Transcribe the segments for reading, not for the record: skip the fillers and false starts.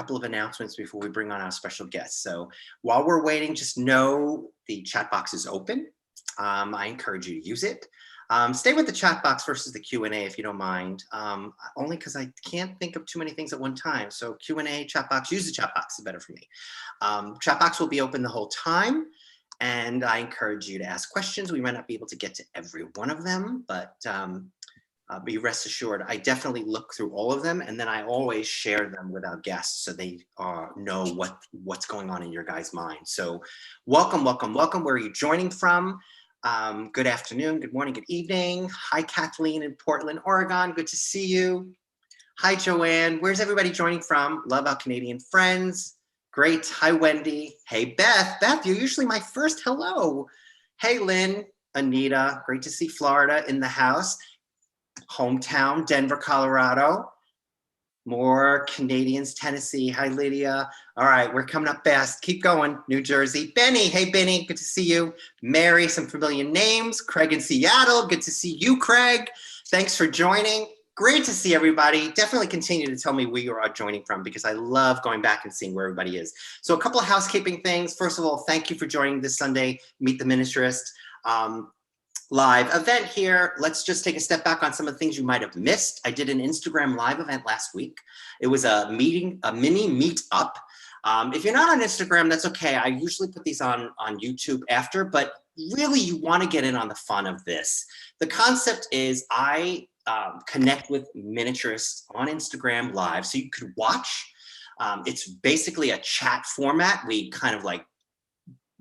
couple of announcements before we bring on our special guests. So while we're waiting, just know the chat box is open. I encourage you to use it. Stay with the chat box versus the Q&A if you don't mind, only because I can't think of too many things at one time. So Q&A, chat box, use the chat box, is better for me. Chat box will be open the whole time, and I encourage you to ask questions. We might not be able to get to every one of them, but be rest assured, I definitely look through all of them, and then I always share them with our guests so they know what's going on in your guys' mind. So welcome, welcome, welcome. Where are you joining from? Good afternoon, good morning, good evening. Hi, Kathleen in Portland, Oregon. Good to see you. Hi, Joanne. Where's everybody joining from? Love our Canadian friends. Great. Hi, Wendy. Hey, Beth. Beth, you're usually my first hello. Hey, Lynn, Anita. Great to see Florida in the house. Hometown, Denver, Colorado. More Canadians, Tennessee. Hi, Lydia. All right, we're coming up fast. Keep going. New Jersey. Benny. Hey, Benny. Good to see you. Mary, some familiar names. Craig in Seattle. Good to see you, Craig. Thanks for joining. Great to see everybody. Definitely continue to tell me where you are joining from because I love going back and seeing where everybody is. So a couple of housekeeping things. First of all, thank you for joining this Sunday Meet the Miniaturist live event here. Let's just take a step back on some of the things you might have missed. I did an Instagram live event last week. It was a mini meet up. If you're not on Instagram, that's okay. I usually put these on YouTube after, but really you want to get in on the fun of this. The concept is I connect with miniaturists on Instagram live so you could watch. It's basically a chat format. We kind of like,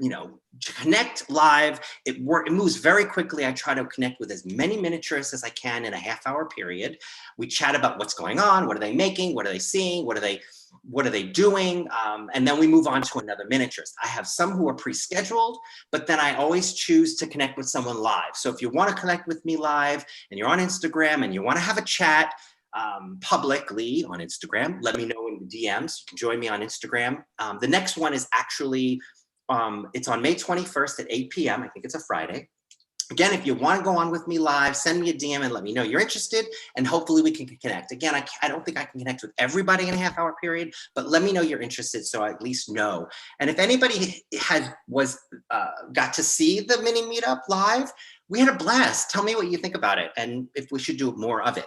you know, to connect live. It moves very quickly. I try to connect with as many miniaturists as I can in a half-hour period. We chat about what's going on, what are they making, what are they seeing, what are they doing, and then we move on to another miniaturist. I have some who are pre-scheduled, but then I always choose to connect with someone live. So if you want to connect with me live and you're on Instagram and you want to have a chat publicly on Instagram, let me know in the DMs. You can join me on Instagram. The next one is actually it's on May 21st at 8 p.m. I think it's a Friday. Again, if you want to go on with me live, send me a DM and let me know you're interested, and hopefully we can connect. Again, I don't think I can connect with everybody in a half-hour period, but let me know you're interested so I at least know. And if anybody got to see the mini meetup live, we had a blast. Tell me what you think about it and if we should do more of it.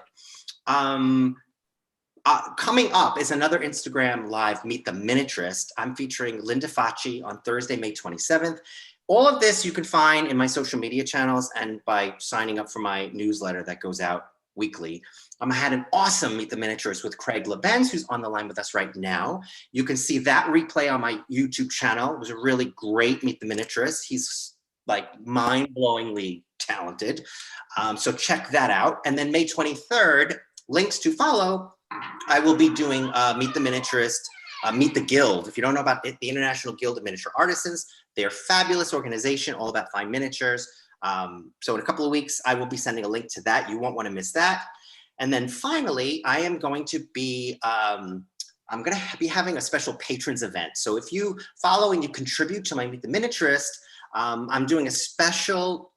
Coming up is another Instagram live, Meet the Miniaturist. I'm featuring Linda Facci on Thursday, May 27th. All of this you can find in my social media channels and by signing up for my newsletter that goes out weekly. I had an awesome Meet the Miniaturist with Craig LeBenz, who's on the line with us right now. You can see that replay on my YouTube channel. It was a really great Meet the Miniaturist. He's like mind-blowingly talented. So check that out. And then May 23rd, links to follow, I will be doing Meet the Miniaturist, Meet the Guild. If you don't know about it, the International Guild of Miniature Artisans, they're a fabulous organization, all about fine miniatures. So in a couple of weeks, I will be sending a link to that. You won't want to miss that. And then finally, I am going to be, I'm going to be having a special patrons event. So if you follow and you contribute to my Meet the Miniaturist, I'm doing a special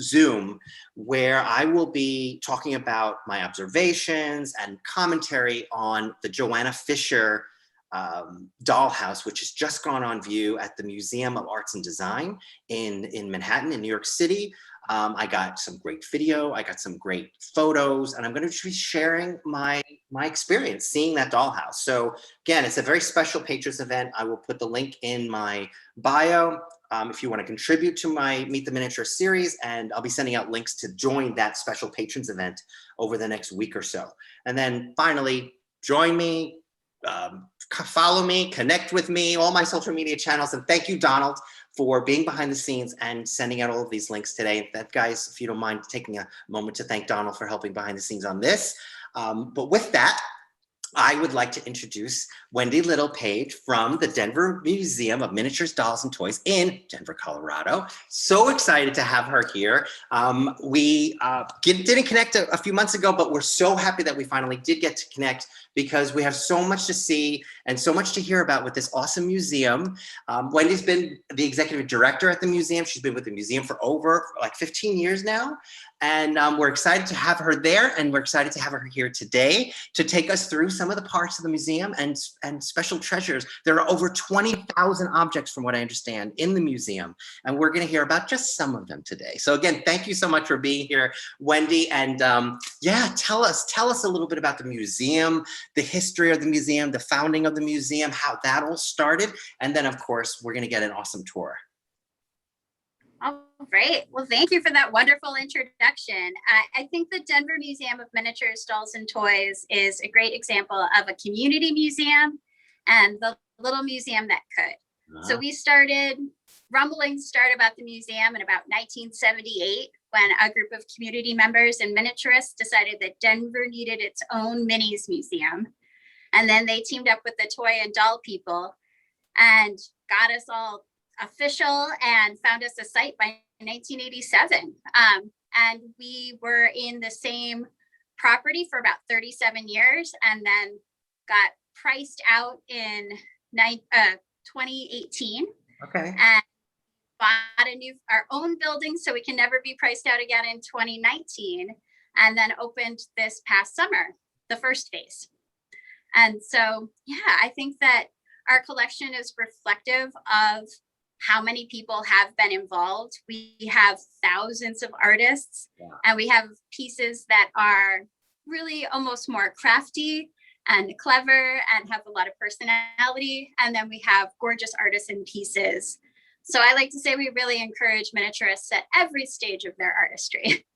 Zoom where I will be talking about my observations and commentary on the Joanna Fisher dollhouse, which has just gone on view at the Museum of Arts and Design in Manhattan, in New York City. I got some great video, I got some great photos, and I'm going to be sharing my experience seeing that dollhouse. So again, it's a very special patrons event. I will put the link in my bio if you want to contribute to my Meet the Miniature series, and I'll be sending out links to join that special patrons event over the next week or so. And then finally, join me, follow me, connect with me, all my social media channels, and thank you, Donald, for being behind the scenes and sending out all of these links today. That, guys, if you don't mind taking a moment to thank Donald for helping behind the scenes on this. But with that, I would like to introduce Wendy Littlepage from the Denver Museum of Miniatures, Dolls, and Toys in Denver, Colorado. So excited to have her here. We didn't connect a few months ago, but we're so happy that we finally did get to connect because we have so much to see and so much to hear about with this awesome museum. Wendy's been the executive director at the museum. She's been with the museum for over like 15 years now. And we're excited to have her there, and we're excited to have her here today to take us through some of the parts of the museum and special treasures. There are over 20,000 objects, from what I understand, in the museum, and we're going to hear about just some of them today. So again, thank you so much for being here, Wendy. And yeah, tell us a little bit about the museum, the history of the museum, the founding of the museum, how that all started, and then of course we're going to get an awesome tour. Oh, great. Well, thank you for that wonderful introduction. I think the Denver Museum of Miniatures, Dolls, and Toys is a great example of a community museum and the little museum that could. So we rumblings started about the museum in about 1978 when a group of community members and miniaturists decided that Denver needed its own minis museum. And then they teamed up with the toy and doll people and got us all official and found us a site by 1987. And we were in the same property for about 37 years and then got priced out in 2018. Okay. And bought our own building so we can never be priced out again in 2019. And then opened this past summer, the first phase. And so, yeah, I think that our collection is reflective of how many people have been involved. We have thousands of artists, and we have pieces that are really almost more crafty and clever and have a lot of personality. And then we have gorgeous artisan pieces. So I like to say we really encourage miniaturists at every stage of their artistry.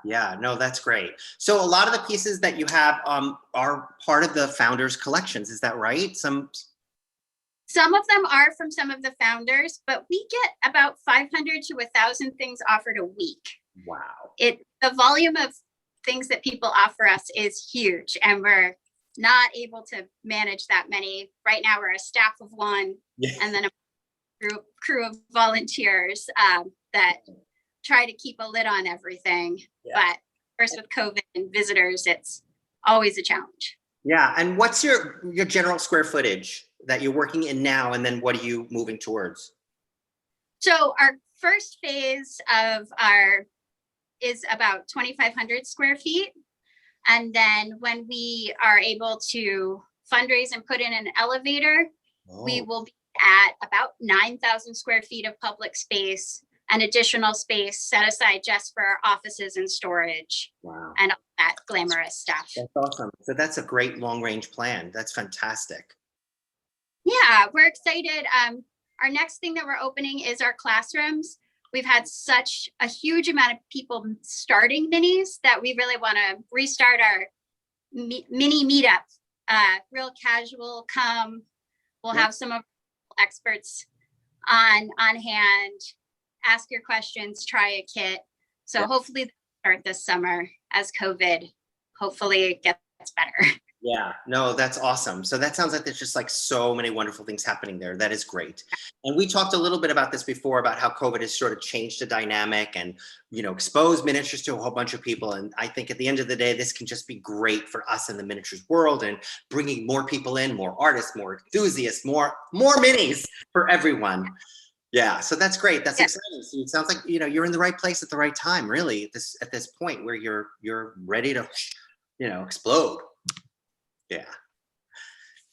Yeah, no, that's great. So a lot of the pieces that you have are part of the founders' collections, is that right? Some of them are from some of the founders, but we get about 500 to 1,000 things offered a week. Wow. The volume of things that people offer us is huge, and we're not able to manage that many. Right now, we're a staff of one, and then a crew of volunteers that try to keep a lid on everything. But first, with COVID and visitors, it's always a challenge. Yeah, and what's your general square footage that you're working in now, and then what are you moving towards? So our first phase is about 2,500 square feet. And then when we are able to fundraise and put in an elevator, we will be at about 9,000 square feet of public space, and additional space set aside just for our offices and storage. Wow. And all that glamorous stuff. That's awesome. So that's a great long range plan. That's fantastic. Yeah, we're excited. Our next thing that we're opening is our classrooms. We've had such a huge amount of people starting minis that we really want to restart our mini meetup. Real casual, come. We'll have some of our experts on hand, ask your questions, try a kit. So hopefully they'll start this summer as COVID hopefully gets better. Yeah, no, that's awesome. So that sounds like there's just like so many wonderful things happening there. That is great. And we talked a little bit about this before, about how COVID has sort of changed the dynamic and, exposed miniatures to a whole bunch of people. And I think at the end of the day, this can just be great for us in the miniatures world and bringing more people in, more artists, more enthusiasts, more minis for everyone. Yeah, so that's great. That's exciting. So it sounds like, you're in the right place at the right time, really, at this point where you're ready to, explode. Yeah.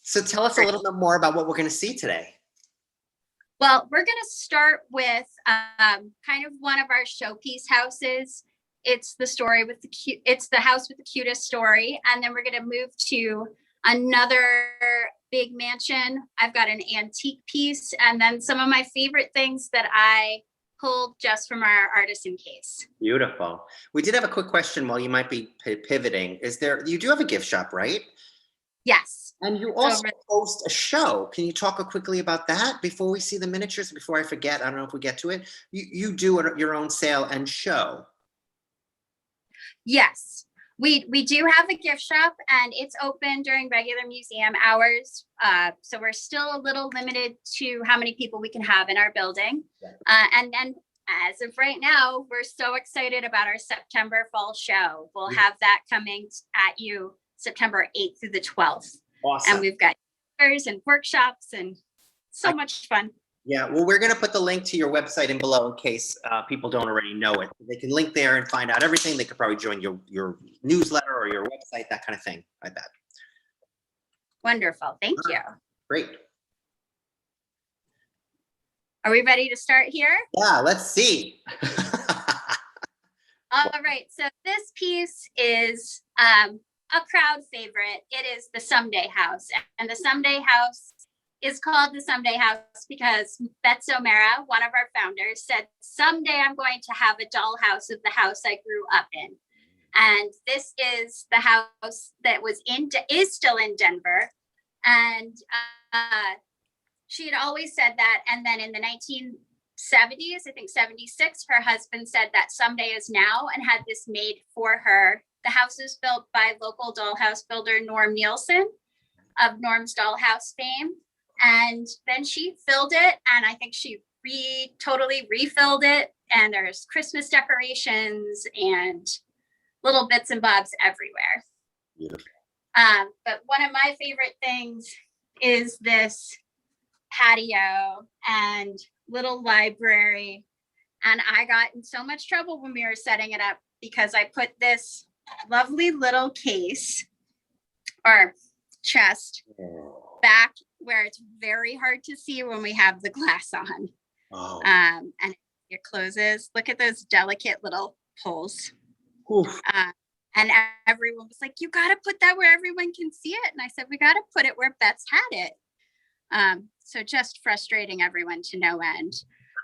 So tell us a little bit more about what we're going to see today. Well, we're going to start with kind of one of our showpiece houses. It's the house with the cutest story. And then we're going to move to another big mansion. I've got an antique piece, and then some of my favorite things that I pulled just from our artisan case. Beautiful. We did have a quick question while you might be pivoting. You do have a gift shop, right? Yes. And you also host a show. Can you talk quickly about that before we see the miniatures? Before I forget, I don't know if we get to it. You do your own sale and show. Yes, we do have a gift shop, and it's open during regular museum hours. So we're still a little limited to how many people we can have in our building. And then as of right now, we're so excited about our September fall show. We'll have that coming at you September 8th through the 12th. Awesome. And we've got and workshops and so much fun. Yeah, well, we're going to put the link to your website in below in case people don't already know it. They can link there and find out everything. They could probably join your newsletter or your website, that kind of thing. I bet. Wonderful. Thank you. Great. Are we ready to start here? Yeah, let's see. All right. So this piece is a crowd favorite. It is the Someday House. And the Someday House is called the Someday House because Betsy O'Mara, one of our founders, said, someday I'm going to have a dollhouse of the house I grew up in. And this is the house that is still in Denver. And she had always said that. And then in the 1970s, I think 76, her husband said that someday is now and had this made for her. The house is built by local dollhouse builder Norm Nielsen of Norm's Dollhouse fame. And then she filled it, and I think she totally refilled it. And there's Christmas decorations and little bits and bobs everywhere. Beautiful. But one of my favorite things is this patio and little library. And I got in so much trouble when we were setting it up because I put this lovely little case or chest back where it's very hard to see when we have the glass on. Oh. And it closes. Look at those delicate little pulls. And everyone was like, you got to put that where everyone can see it. And I said, we got to put it where Beth's had it. So just frustrating everyone to no end.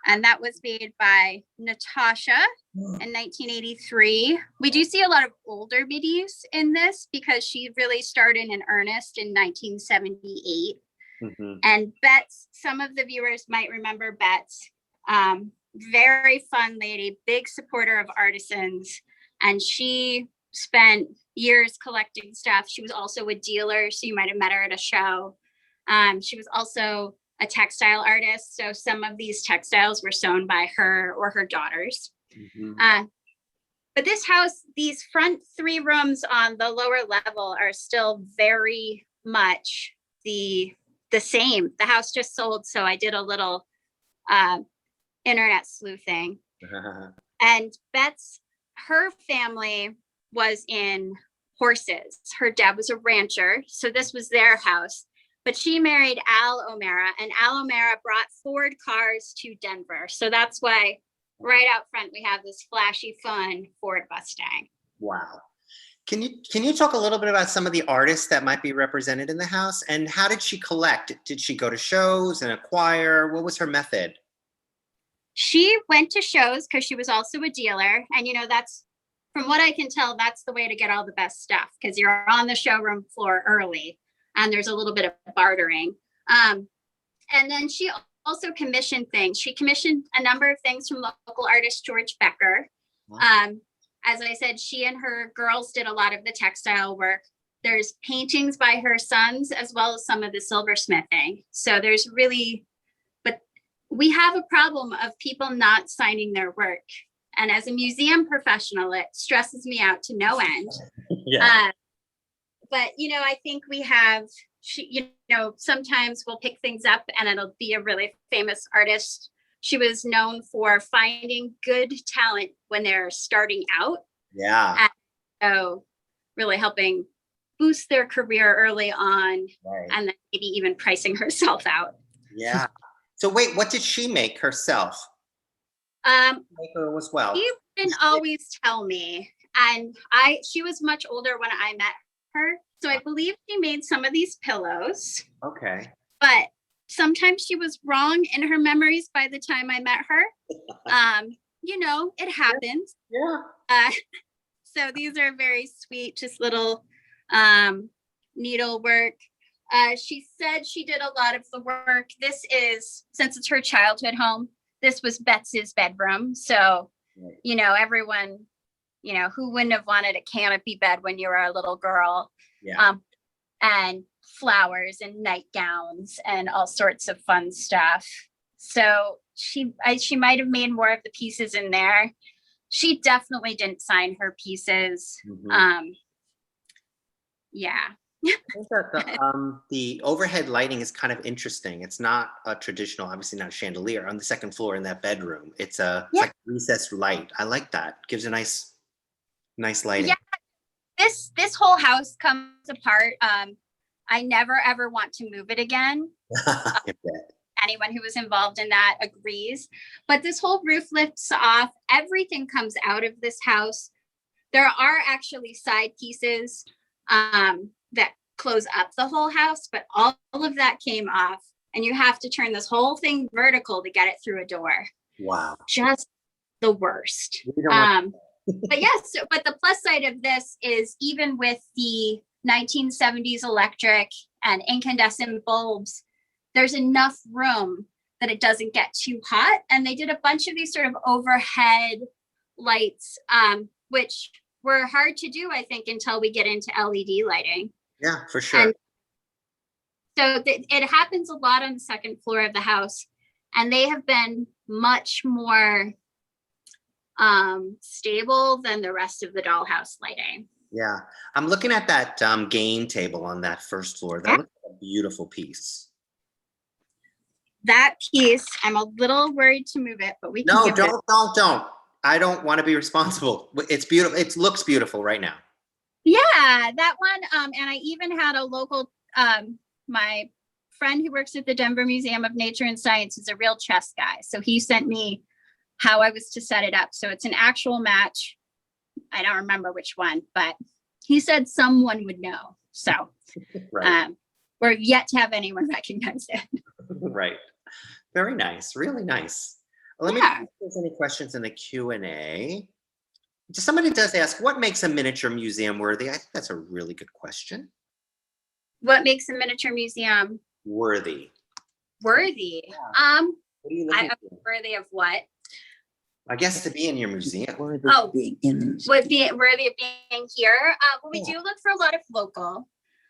And that was made by Natasha in 1983. We do see a lot of older middies in this because she really started in earnest in 1978. Mm-hmm. And Bets, some of the viewers might remember Bets, very fun lady, big supporter of artisans. And she spent years collecting stuff. She was also a dealer, so you might have met her at a show. She was also a textile artist. So some of these textiles were sewn by her or her daughters. Mm-hmm. But this house, these front 3 rooms on the lower level are still very much the same. The house just sold, so I did a little internet sleuthing. And her family was in horses. Her dad was a rancher, so this was their house. But she married Al O'Mara, and Al O'Mara brought Ford cars to Denver. So that's why right out front we have this flashy, fun Ford Mustang. Wow. Can you talk a little bit about some of the artists that might be represented in the house, and how did she collect? Did she go to shows and acquire? What was her method? She went to shows because she was also a dealer. And, that's, from what I can tell, that's the way to get all the best stuff because you're on the showroom floor early and there's a little bit of bartering. And then she also commissioned things. She commissioned a number of things from local artist George Becker. Wow. As I said, she and her girls did a lot of the textile work. There's paintings by her sons as well as some of the silversmithing. So there's really, but we have a problem of people not signing their work. And as a museum professional, it stresses me out to no end. Yeah. But, I think we have, sometimes we'll pick things up and it'll be a really famous artist. She was known for finding good talent when they're starting out. Yeah. And so really helping boost their career early on, right. And then maybe even pricing herself out. Yeah. So wait, what did she make herself? Make her as well. She didn't always tell me. And she was much older when I met her. So I believe she made some of these pillows. Okay. But sometimes she was wrong in her memories by the time I met her. It happens. Yeah. So these are very sweet, just little needlework. She said she did a lot of the work. This is, since it's her childhood home, this was Betsy's bedroom. So, everyone, who wouldn't have wanted a canopy bed when you were a little girl? Yeah. And flowers and nightgowns and all sorts of fun stuff. So she might have made more of the pieces in there. She definitely didn't sign her pieces. Mm-hmm. Yeah. I think that the overhead lighting is kind of interesting. It's not a traditional, obviously not a chandelier on the second floor in that bedroom. It's it's like recessed light. I like that. Gives a nice lighting. Yeah, this whole house comes apart. I never ever want to move it again. Anyone who was involved in that agrees. But this whole roof lifts off. Everything comes out of this house. There are actually side pieces that close up the whole house, but all of that came off, and you have to turn this whole thing vertical to get it through a door. Wow. Just the worst. But yes, but the plus side of this is even with the 1970s electric and incandescent bulbs, there's enough room that it doesn't get too hot. And they did a bunch of these sort of overhead lights, which were hard to do, I think, until we get into LED lighting. Yeah, for sure. And so it happens a lot on the second floor of the house, and they have been much more stable than the rest of the dollhouse lighting. Yeah, I'm looking at that gain table on that first floor. That looks like a beautiful piece. That piece, I'm a little worried to move it, but we can. No, don't. I don't want to be responsible. It's beautiful. It looks beautiful right now. Yeah, that one. And I even had a local, my friend who works at the Denver Museum of Nature and Science is a real chess guy. So he sent me how I was to set it up. So it's an actual match. I don't remember which one, but he said someone would know. So right. We're yet to have anyone recognize it. Right. Very nice. Really nice. Let me know if there's any questions in the Q&A. Somebody does ask, what makes a miniature museum worthy? I think that's a really good question. What makes a miniature museum worthy? Worthy. Yeah. What are you looking for? Worthy of what? I guess to be in your museum. Worthy of being in the museum. Worthy of being here. Well, we do look for a lot of local.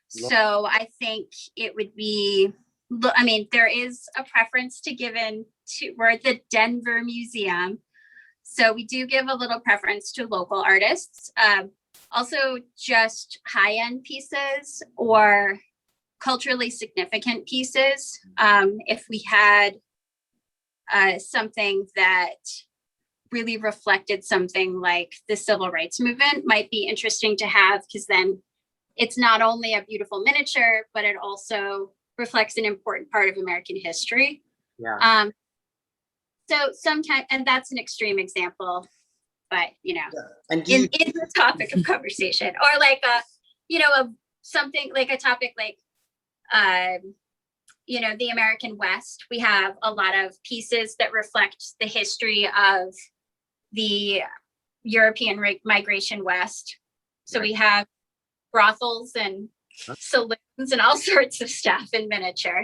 So I think it would be, I mean, there is a preference to given to, we're at the Denver Museum. So we do give a little preference to local artists. Also just high-end pieces or culturally significant pieces. If we had something that really reflected something like the civil rights movement, might be interesting to have, because then it's not only a beautiful miniature, but it also reflects an important part of American history. Yeah. So sometimes, and that's an extreme example, but you know, and in the topic of conversation, or like something like a topic like, the American West, we have a lot of pieces that reflect the history of the European migration west. So we have brothels and saloons and all sorts of stuff in miniature.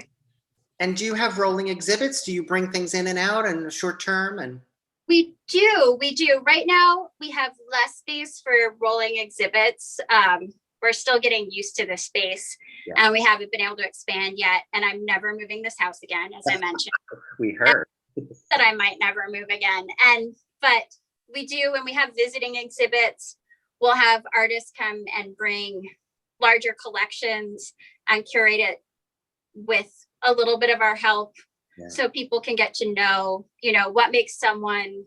And do you have rolling exhibits? Do you bring things in and out in the short term? And we do. Right now, we have less space for rolling exhibits. We're still getting used to the space, and we haven't been able to expand yet. And I'm never moving this house again, as I mentioned. We heard that I might never move again. But we do, when we have visiting exhibits, we'll have artists come and bring larger collections and curate it with a little bit of our help, so people can get to know, what makes someone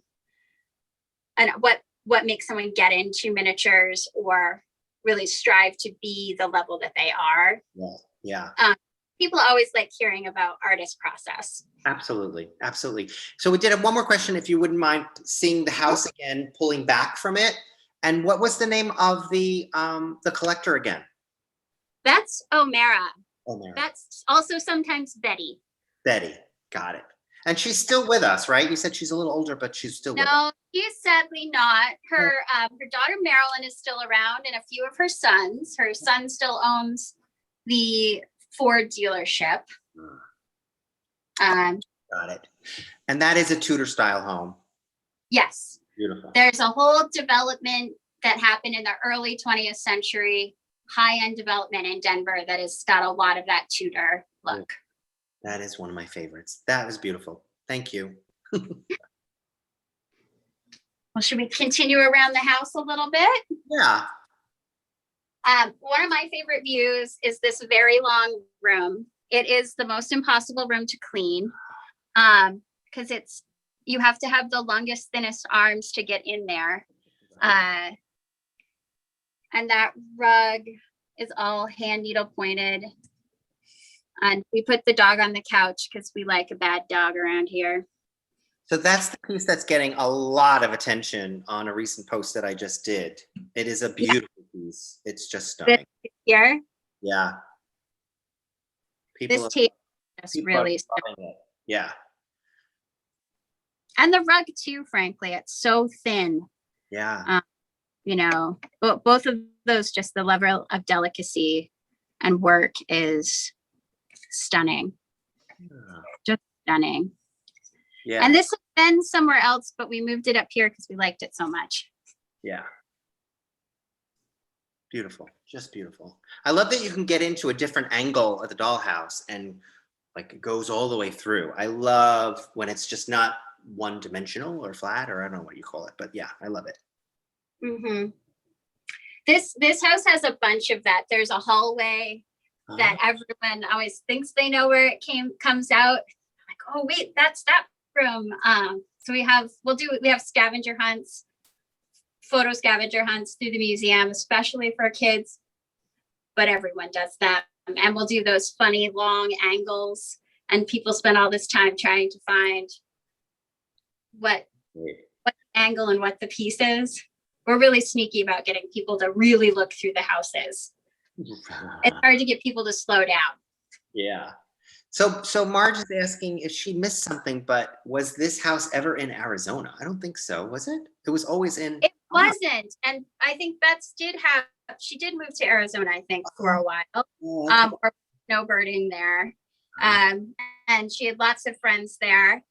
and what makes someone get into miniatures or really strive to be the level that they are. Yeah. People always like hearing about artist process. Absolutely. So we did have one more question, if you wouldn't mind seeing the house again, pulling back from it. And what was the name of the collector again? That's O'Mara. O'Mara. That's also sometimes Betty. Betty, got it. And she's still with us, right? You said she's a little older, but she's still with us. No, she's sadly not. Her daughter Marilyn is still around, and a few of her sons. Her son still owns the Ford dealership. Got it. And that is a Tudor style home. Yes. Beautiful. There's a whole development that happened in the early 20th century, high-end development in Denver that has got a lot of that Tudor look. That is one of my favorites. That was beautiful. Thank you. Well, should we continue around the house a little bit? Yeah. One of my favorite views is this very long room. It is the most impossible room to clean because you have to have the longest, thinnest arms to get in there. And that rug is all hand needle pointed. And we put the dog on the couch because we like a bad dog around here. So that's the piece that's getting a lot of attention on a recent post that I just did. It is a beautiful piece. It's just stunning. Here, Yeah. this table is people really are loving it. Yeah. and the rug too, frankly, it's so thin. Yeah. You know, both of those, just the level of delicacy and work is stunning. Just stunning. Yeah. And this has been somewhere else, but we moved it up here because we liked it so much. Yeah. Beautiful. Just beautiful. I love that you can get into a different angle of the dollhouse and like it goes all the way through. I love when it's just not one dimensional or flat, or I don't know what you call it, but yeah, I love it. Mm-hmm. This house has a bunch of that. There's a hallway that everyone always thinks they know where it comes out. Like, oh wait, that's that room. So we have scavenger hunts, photo scavenger hunts through the museum, especially for kids, but everyone does that. And we'll do those funny long angles, and people spend all this time trying to find what angle and what the piece is. We're really sneaky about getting people to really look through the houses. It's hard to get people to slow down. Yeah. So Marge is asking if she missed something, but was this house ever in Arizona? I don't think so. Was it? It was always in. It wasn't. And I think she did move to Arizona, I think, for a while. Or snowbirding there. And she had lots of friends there.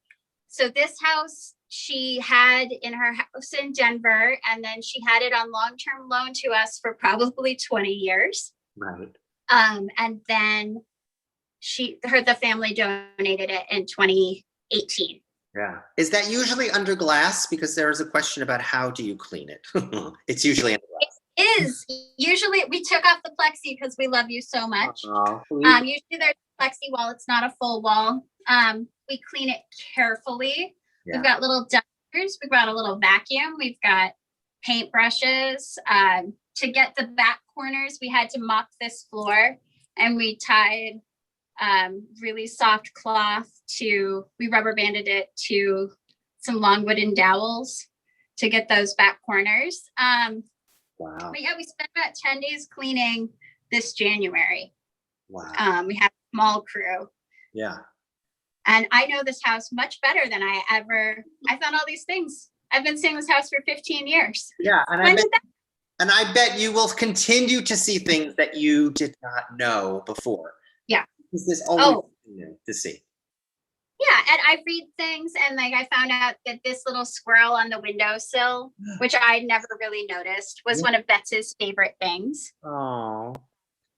So this house she had in her house in Denver, and then she had it on long-term loan to us for probably 20 years. Right. And then the family donated it in 2018. Yeah. Is that usually under glass? Because there is a question about how do you clean it? It's usually under glass. It is. Usually we took off the plexi because we love you so much. Usually there's plexi wall. It's not a full wall. We clean it carefully. Yeah. We've got little dusters. We've got a little vacuum. We've got paint brushes. To get the back corners, we had to mop this floor, and we tied really soft cloth we rubber banded it to some long wooden dowels to get those back corners. Wow. But yeah, we spent about 10 days cleaning this January. Wow. We had a small crew. Yeah. And I know this house much better than I found all these things. I've been seeing this house for 15 years. Yeah. And I bet you will continue to see things that you did not know before. Yeah. Because there's always new to see. Yeah, and I read things, and like I found out that this little squirrel on the windowsill, which I'd never really noticed, was one of Betsy's favorite things. Oh.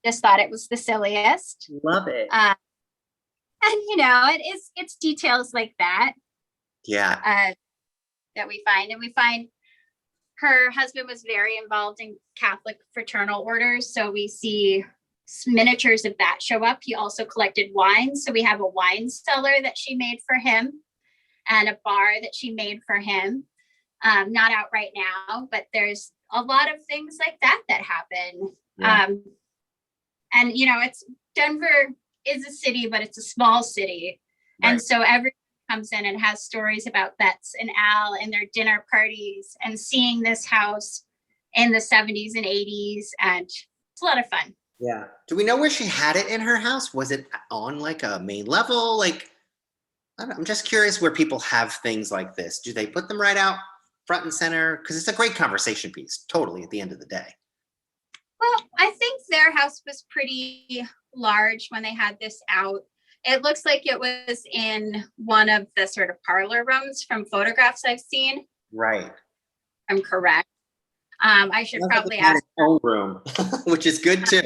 Just thought it was the silliest. Love it. And it's details like that. Yeah. That we find. And we find her husband was very involved in Catholic fraternal orders, so we see miniatures of that show up. He also collected wine, so we have a wine cellar that she made for him and a bar that she made for him. Not out right now, but there's a lot of things like that happen. Yeah. And it's Denver is a city, but it's a small city. Right. And so everyone comes in and has stories about Bets and Al and their dinner parties and seeing this house in the 70s and 80s, and it's a lot of fun. Yeah. Do we know where she had it in her house? Was it on like a main level? Like, I'm just curious where people have things like this. Do they put them right out front and center? Because it's a great conversation piece, totally, at the end of the day. Well, I think their house was pretty large when they had this out. It looks like it was in one of the sort of parlor rooms from photographs I've seen. Right. I'm correct. I should probably ask her room, which is good too.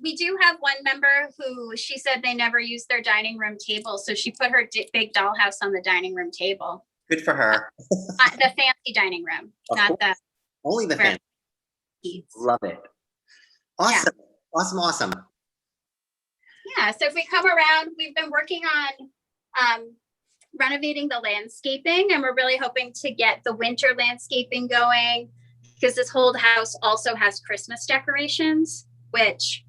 We do have one member who she said they never used their dining room table, so she put her big dollhouse on the dining room table. Good for her. The fancy dining room, not the only the fancy. needs. Love it. Awesome. Awesome. Yeah, so if we come around, we've been working on renovating the landscaping, and we're really hoping to get the winter landscaping going, because this whole house also has Christmas decorations, which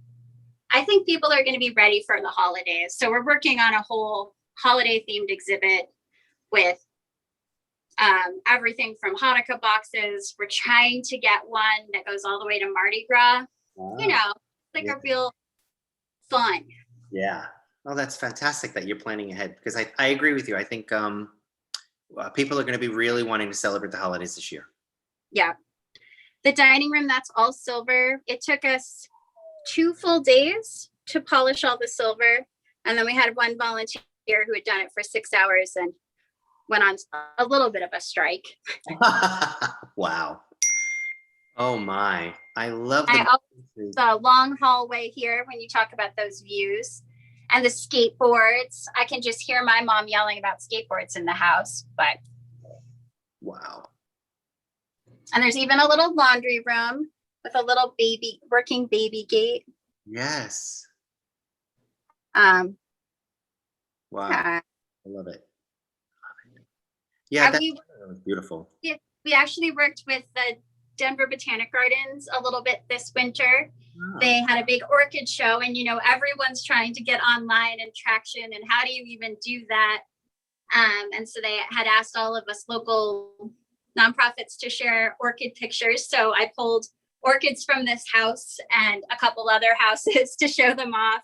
I think people are going to be ready for the holidays. So we're working on a whole holiday themed exhibit with everything from Hanukkah boxes. We're trying to get one that goes all the way to Mardi Gras. Wow. You know, like a real fun. Yeah. Oh, that's fantastic that you're planning ahead, because I agree with you. I think people are going to be really wanting to celebrate the holidays this year. Yeah. The dining room, that's all silver. It took us 2 full days to polish all the silver. And then we had one volunteer who had done it for 6 hours and went on a little bit of a strike. Wow. Oh my. I love the long hallway here when you talk about those views. And the skateboards. I can just hear my mom yelling about skateboards in the house, but. Wow. And there's even a little laundry room with a little working baby gate. Yes. Wow. I love it. Yeah, that was beautiful. We actually worked with the Denver Botanic Gardens a little bit this winter. Oh. They had a big orchid show, and everyone's trying to get online and traction, and how do you even do that? And so they had asked all of us local nonprofits to share orchid pictures. So I pulled orchids from this house and a couple other houses to show them off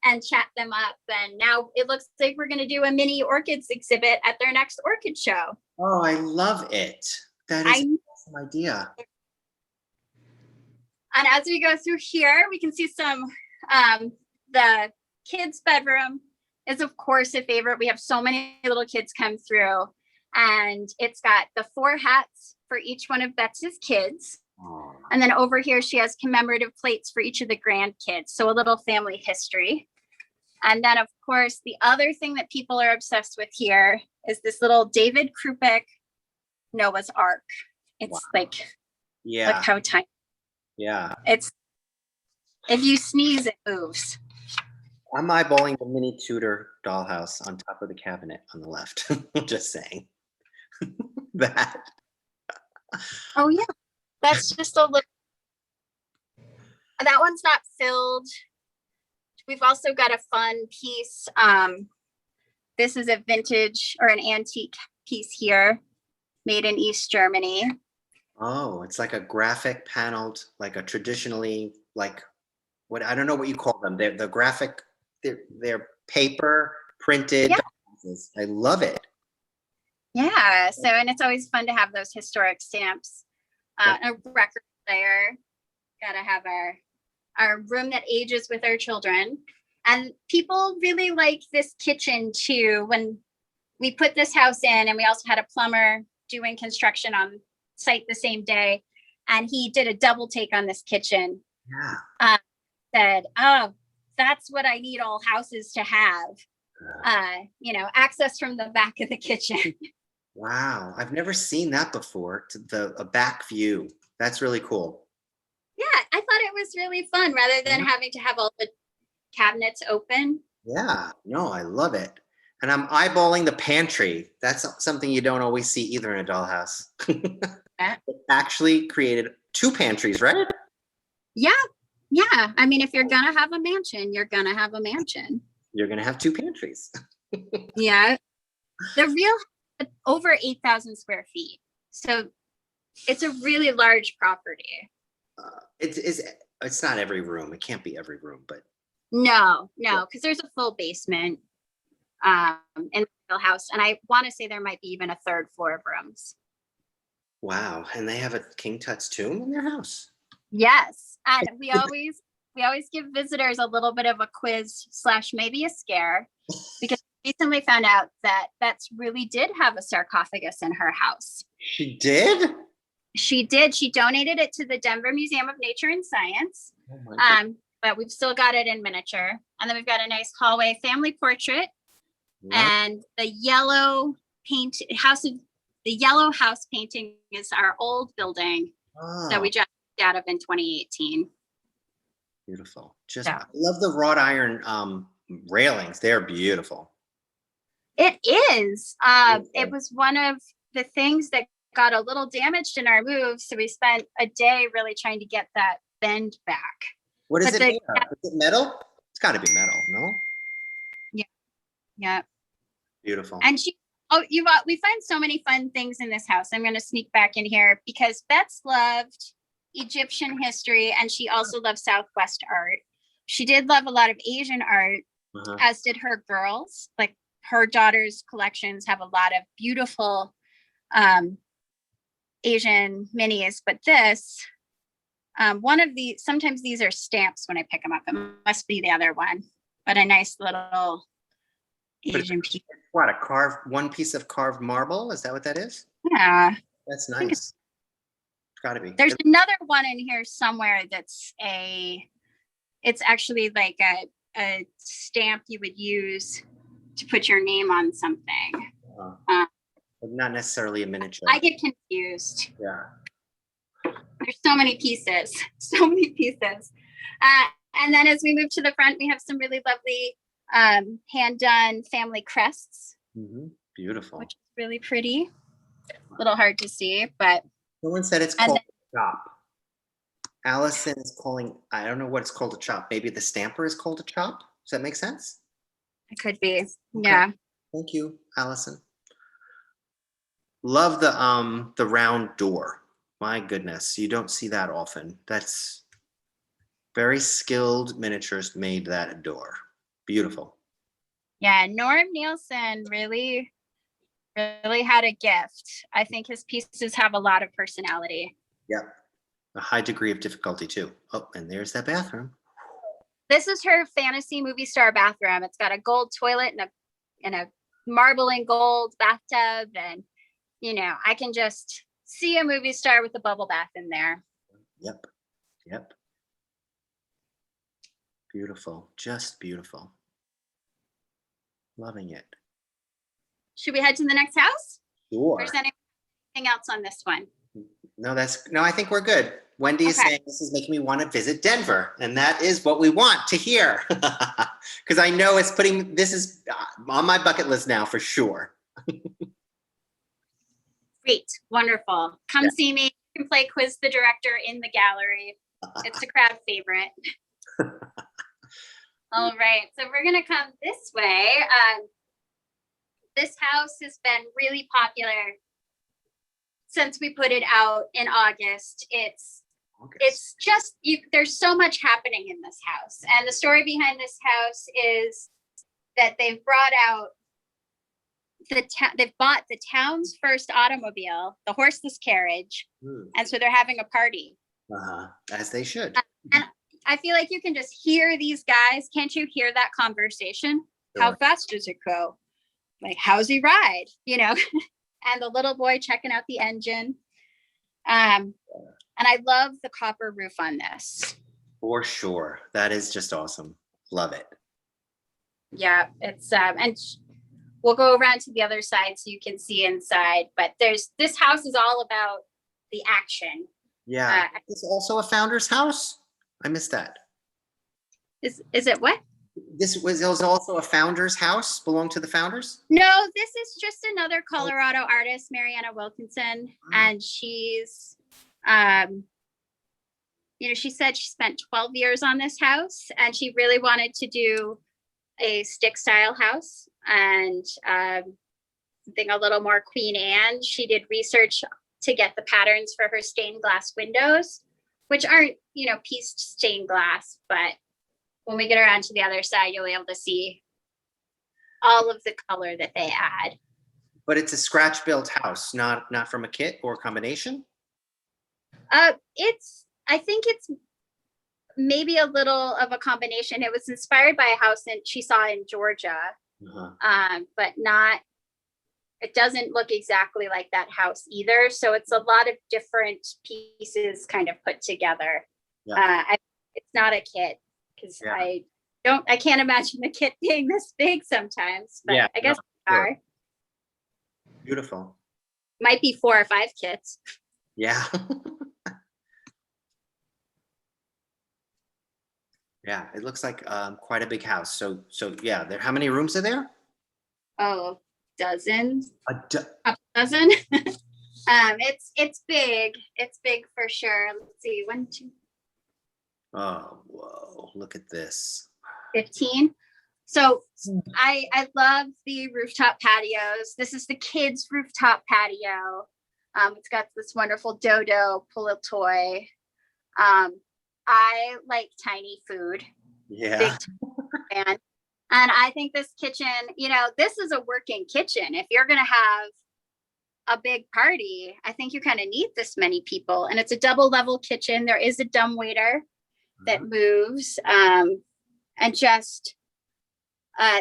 and chat them up. And now it looks like we're going to do a mini orchids exhibit at their next orchid show. Oh, I love it. That is an awesome idea. And as we go through here, we can see some, the kids' bedroom is of course a favorite. We have so many little kids come through, and it's got the 4 hats for each one of Betsy's kids. Aww. And then over here, she has commemorative plates for each of the grandkids. So a little family history. And then of course, the other thing that people are obsessed with here is this little David Krupek Noah's Ark. It's like, look how tiny. Yeah. It's, if you sneeze, it moves. I'm eyeballing the mini Tudor dollhouse on top of the cabinet on the left. I'm just saying. That. Oh yeah. That's just a little, that one's not filled. We've also got a fun piece. This is a vintage or an antique piece here, made in East Germany. Oh, it's like a graphic paneled, like a traditionally, like what, I don't know what you call them. They're the graphic, they're paper printed. Yeah. I love it. Yeah. So, and it's always fun to have those historic stamps. A record player. Got to have our room that ages with our children. And people really like this kitchen too. When we put this house in, and we also had a plumber doing construction on site the same day, and he did a double take on this kitchen. Yeah. Said, oh, that's what I need all houses to have. Access from the back of the kitchen. Wow, I've never seen that before. A back view. That's really cool. Yeah, I thought it was really fun rather than having to have all the cabinets open. Yeah, no, I love it. And I'm eyeballing the pantry. That's something you don't always see either in a dollhouse. It actually created 2 pantries, right? Yeah. Yeah. I mean, if you're going to have a mansion, you're going to have a mansion. You're going to have 2 pantries. Yeah. The real, over 8,000 square feet. So it's a really large property. It's not every room. It can't be every room, but. No, because there's a full basement in the house. And I want to say there might be even a 3rd floor of rooms. Wow. And they have a King Tut's tomb in their house. Yes. And we always give visitors a little bit of a quiz / maybe a scare, because we recently found out that Bets really did have a sarcophagus in her house. She did? She did. She donated it to the Denver Museum of Nature and Science. Oh but we've still got it in miniature. And then we've got a nice hallway family portrait. Yep. And the yellow house painting is our old building that we just out of in 2018. Beautiful. Just Yeah. I love the wrought iron railings. They're beautiful. It is. Beautiful. It was one of the things that got a little damaged in our move, so we spent a day really trying to get that bend back. What is But it made of? Is it metal? It's got to be metal, no? Yeah. Beautiful. And we find so many fun things in this house. I'm going to sneak back in here because Bets loved Egyptian history and she also loved Southwest art. She did love a lot of Asian art, as did her girls. Like her daughter's collections have a lot of beautiful Asian minis, but this, sometimes these are stamps when I pick them up. It must be the other one, but a nice little Asian piece. What, one piece of carved marble? Is that what that is? Yeah. That's nice. It's got to be. There's another one in here somewhere that's it's actually like a stamp you would use to put your name on something. But not necessarily a miniature. I get confused. Yeah. There's so many pieces, and then as we move to the front, we have some really lovely hand-done family crests. Beautiful. Which is really pretty. A little hard to see, but someone said it's called a chop. Allison is calling, I don't know what it's called, a chop. Maybe the stamper is called a chop. Does that make sense? It could be. Okay. Yeah. Thank you, Allison. Love the round door. My goodness, you don't see that often. That's very skilled miniatures made that door. Beautiful. Yeah, Norm Nielsen really had a gift. I think his pieces have a lot of personality. Yep. A high degree of difficulty too. Oh, and there's that bathroom. This is her fantasy movie star bathroom. It's got a gold toilet and a marble and gold bathtub. And, I can just see a movie star with a bubble bath in there. Yep. Beautiful. Just beautiful. Loving it. Should we head to the next house? Sure. Or is anything else on this one? No, I think we're good. Wendy is saying this is making me want to visit Denver, and that is what we want to hear. Because I know this is on my bucket list now for sure. Great, wonderful. Come see me. You can play Quiz the Director in the gallery. It's a crowd favorite. All right, so we're gonna come this way. This house has been really popular since we put it out in August. It's just, there's so much happening in this house. And the story behind this house is that they've brought out they've bought the town's first automobile, the horseless carriage. And so they're having a party. As they should. And I feel like you can just hear these guys. Can't you hear that conversation? Sure. How fast does it go? Like, how's he ride? And the little boy checking out the engine. And I love the copper roof on this. For sure. That is just awesome. Love it. Yeah, it's and we'll go around to the other side so you can see inside. But this house is all about the action. Yeah. It's also a founder's house. I missed that. Is it what? This was also a founder's house, belonged to the founders? No, this is just another Colorado artist, Mariana Wilkinson. And she's, she said she spent 12 years on this house and she really wanted to do a stick style house and something a little more Queen Anne. She did research to get the patterns for her stained glass windows, which aren't, pieced stained glass, but when we get around to the other side, you'll be able to see all of the color that they add. But it's a scratch built house, not from a kit or a combination? I think it's maybe a little of a combination. It was inspired by a house she saw in Georgia, but it doesn't look exactly like that house either. So it's a lot of different pieces kind of put together. Yeah. It's not a kit. Because I can't imagine the kit being this big sometimes, but I guess they are. Beautiful. Might be 4 or 5 kits. Yeah. Yeah, it looks like quite a big house. So yeah, there. How many rooms are there? Oh, dozens, A do- a dozen. It's big. It's big for sure. Let's see, 1, 2, oh, whoa! Look at this. 15. So I love the rooftop patios. This is the kids' rooftop patio. It's got this wonderful dodo pull toy. I like tiny food, big Yeah. fan. And I think this kitchen, this is a working kitchen. If you're going to have a big party, I think you kind of need this many people. And it's a double level kitchen. There is a dumbwaiter that moves. And just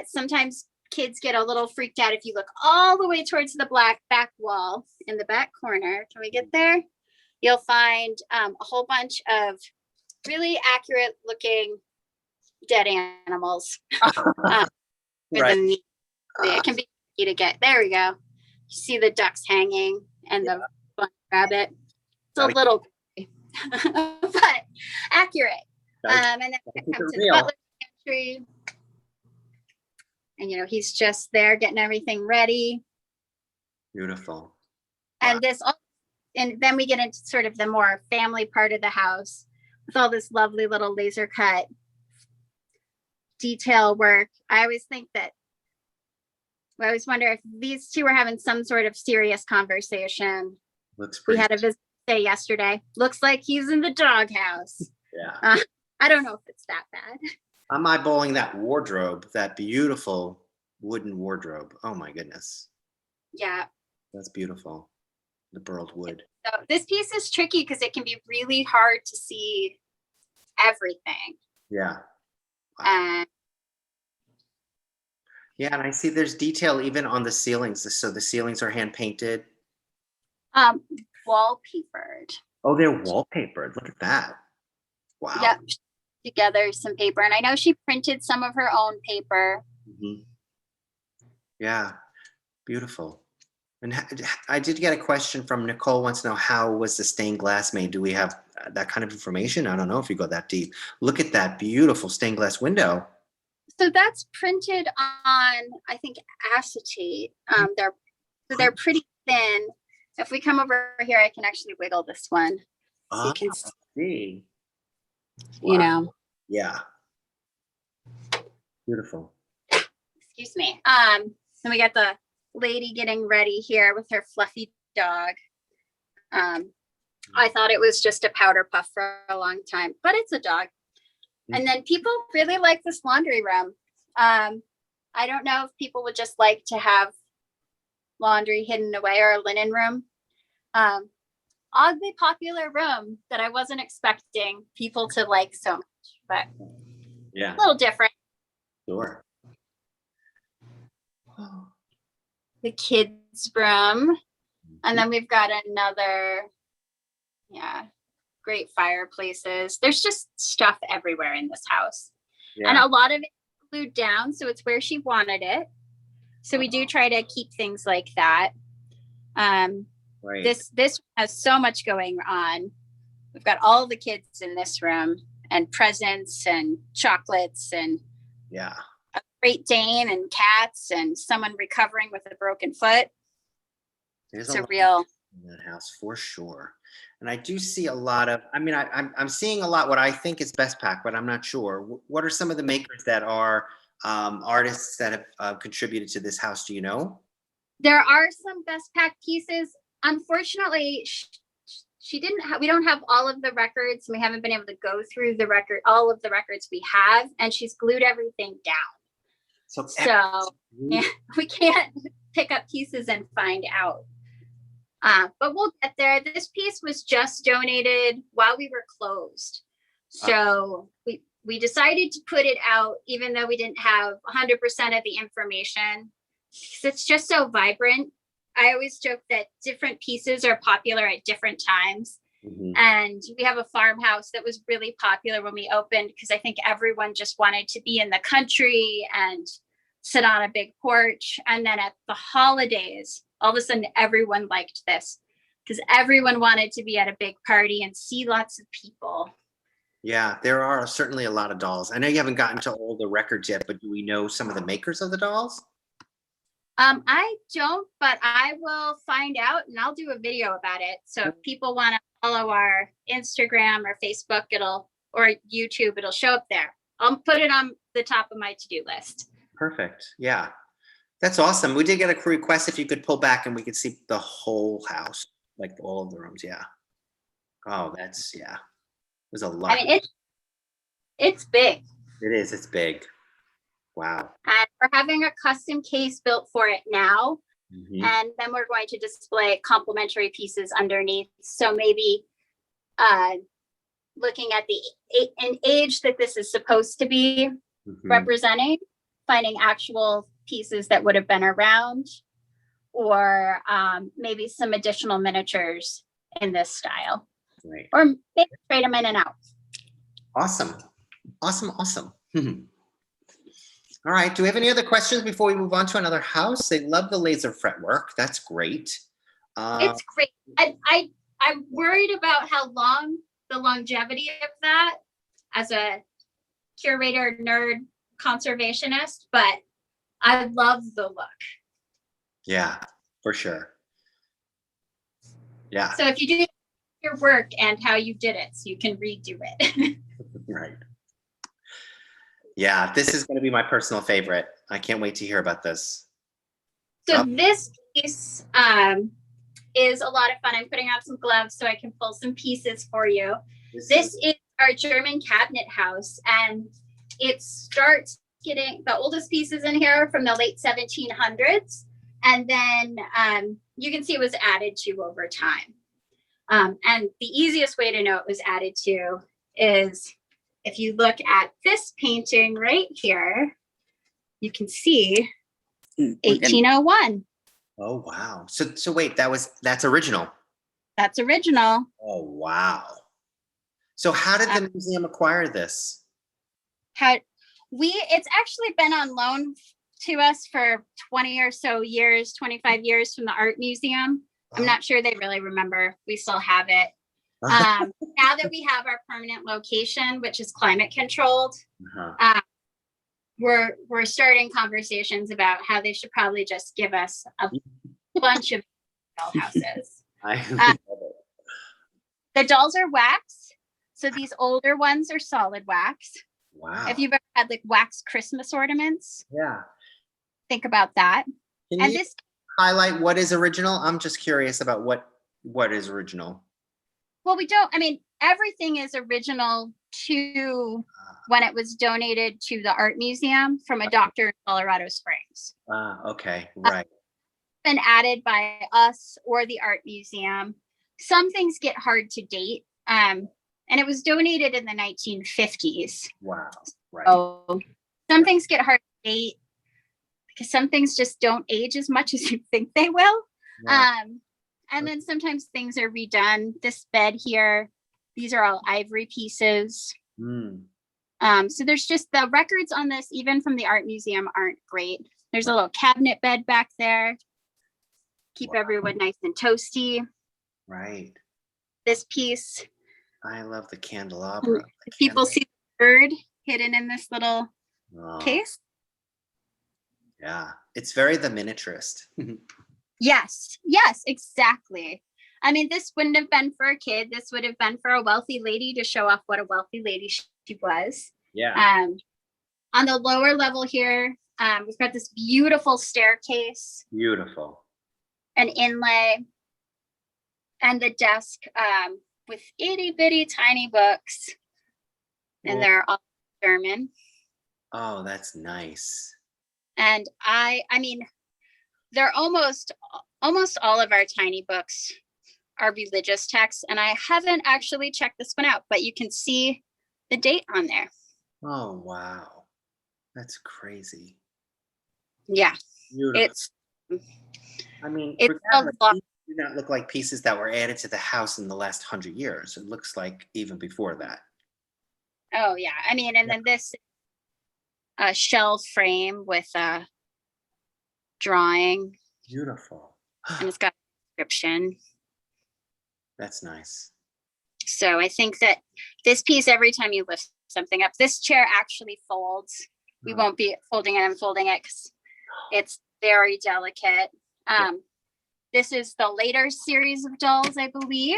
sometimes kids get a little freaked out if you look all the way towards the black back wall in the back corner. Can we get there? You'll find a whole bunch of really accurate looking dead animals. Right. It can be easy to get. There we go. You see the ducks hanging and the bunny rabbit. It's a little, but accurate. And then it comes to the butler's pantry. And he's just there getting everything ready. Beautiful. And and then we get into sort of the more family part of the house with all this lovely little laser cut detail work. I always wonder if these two were having some sort of serious conversation. Looks pretty. We had a visit yesterday. Looks like he's in the doghouse. Yeah. I don't know if it's that bad. I'm eyeballing that wardrobe, that beautiful wooden wardrobe. Oh my goodness. Yeah. That's beautiful. The burled wood. So this piece is tricky because it can be really hard to see everything. Yeah. Wow. Yeah, and I see there's detail even on the ceilings. So the ceilings are hand painted. Wallpapered. Oh, they're wallpapered. Look at that. Wow. Yep. Together some paper, and I know she printed some of her own paper. Mm-hmm. Yeah, beautiful. And I did get a question from Nicole. Wants to know, how was the stained glass made? Do we have that kind of information? I don't know if you go that deep. Look at that beautiful stained glass window. So that's printed on, I think, acetate. They're pretty thin. If we come over here, I can actually wiggle this one. So you can see. Wow. Yeah. Beautiful. Excuse me. Then we got the lady getting ready here with her fluffy dog. I thought it was just a powder puff for a long time, but it's a dog. And then people really like this laundry room. I don't know if people would just like to have laundry hidden away, or a linen room. Oddly popular room that I wasn't expecting people to like so much, but yeah, a little different. Sure. The kids' room. And then we've got another, great fireplaces. There's just stuff everywhere in this house. Yeah. And a lot of it glued down, so it's where she wanted it. So we do try to keep things like that. Right. This has so much going on. We've got all the kids in this room, and presents and chocolates, and a Great Dane and cats, and someone recovering with a broken foot. It's a real in that house for sure. And I do see a lot of, I'm seeing a lot what I think is best pack, but I'm not sure. What are some of the makers that are artists that have contributed to this house? Do you know? There are some best pack pieces. Unfortunately, we don't have all of the records, and we haven't been able to go through all of the records we have, and she's glued everything down. So we can't pick up pieces and find out. But we'll get there. This piece was just donated while we were closed. So we decided to put it out, even though we didn't have 100% of the information. It's just so vibrant. I always joke that different pieces are popular at different times. Mm-hmm. And we have a farmhouse that was really popular when we opened, because I think everyone just wanted to be in the country and sit on a big porch. And then at the holidays, all of a sudden, everyone liked this because everyone wanted to be at a big party and see lots of people. Yeah, there are certainly a lot of dolls. I know you haven't gotten to all the records yet, but do we know some of the makers of the dolls? I don't, but I will find out and I'll do a video about it. So if people want to follow our Instagram or Facebook, or YouTube, it'll show up there. I'll put it on the top of my to-do list. Perfect. Yeah. That's awesome. We did get a request if you could pull back and we could see the whole house, like all of the rooms. Yeah. Oh, yeah. There's a lot. I mean, it's big. It is. It's big. Wow. And we're having a custom case built for it now. Mhm. And then we're going to display complementary pieces underneath. So maybe looking at an age that this is supposed to be Mhm. representing, finding actual pieces that would have been around, or maybe some additional miniatures in this style. Right. Or maybe trade them in and out. Awesome. Awesome. Awesome. All right. Do we have any other questions before we move on to another house? They love the laser fretwork. That's great. It's great. I'm worried about the longevity of that as a curator, nerd, conservationist, but I love the look. Yeah, for sure. Yeah. So if you do your work and how you did it, so you can redo it. Right. Yeah, this is going to be my personal favorite. I can't wait to hear about this. So this piece is a lot of fun. I'm putting on some gloves so I can pull some pieces for you. This is our German cabinet house, and it starts getting the oldest pieces in here from the late 1700s, and then you can see it was added to over time. And the easiest way to know it was added to is if you look at this painting right here, you can see 1801. Oh, wow. So wait, that's original. That's original. Oh, wow. So how did the museum acquire this? It's actually been on loan to us for 20 or so years, 25 years from the art museum. I'm not sure they really remember. We still have it. Now that we have our permanent location, which is climate controlled, we're starting conversations about how they should probably just give us a bunch of houses. I love it. The dolls are wax. So these older ones are solid wax. Wow. If you've ever had like wax Christmas ornaments, Yeah. think about that. Can And you this highlight what is original? I'm just curious about what is original. Well, everything is original to when it was donated to the art museum from a doctor in Colorado Springs. Okay, right. Been added by us or the art museum. Some things get hard to date. And it was donated in the 1950s. Wow, right. So some things get hard to date because some things just don't age as much as you think they will. Yeah. And then sometimes things are redone. This bed here, these are all ivory pieces. So there's just the records on this, even from the art museum, aren't great. There's a little cabinet bed back there. Keep everyone nice and toasty. Right. This piece. I love the candelabra. People see the bird hidden in this little case. Yeah, it's very the miniaturist. Yes, exactly. This wouldn't have been for a kid. This would have been for a wealthy lady to show off what a wealthy lady she was. Yeah. On the lower level here, we've got this beautiful staircase. Beautiful. An inlay. And the desk with itty bitty tiny books. And they're all German. Oh, that's nice. And they're almost all of our tiny books are religious texts, and I haven't actually checked this one out, but you can see the date on there. Oh, wow. That's crazy. Yeah. Beautiful. It's regardless, these do not look like pieces that were added to the house in the last 100 years. It looks like even before that. Oh, yeah. And then this shell frame with a drawing. Beautiful. And it's got a description. That's nice. So I think that this piece, every time you lift something up, this chair actually folds. We won't be folding and unfolding it because it's very delicate. This is the later series of dolls, I believe.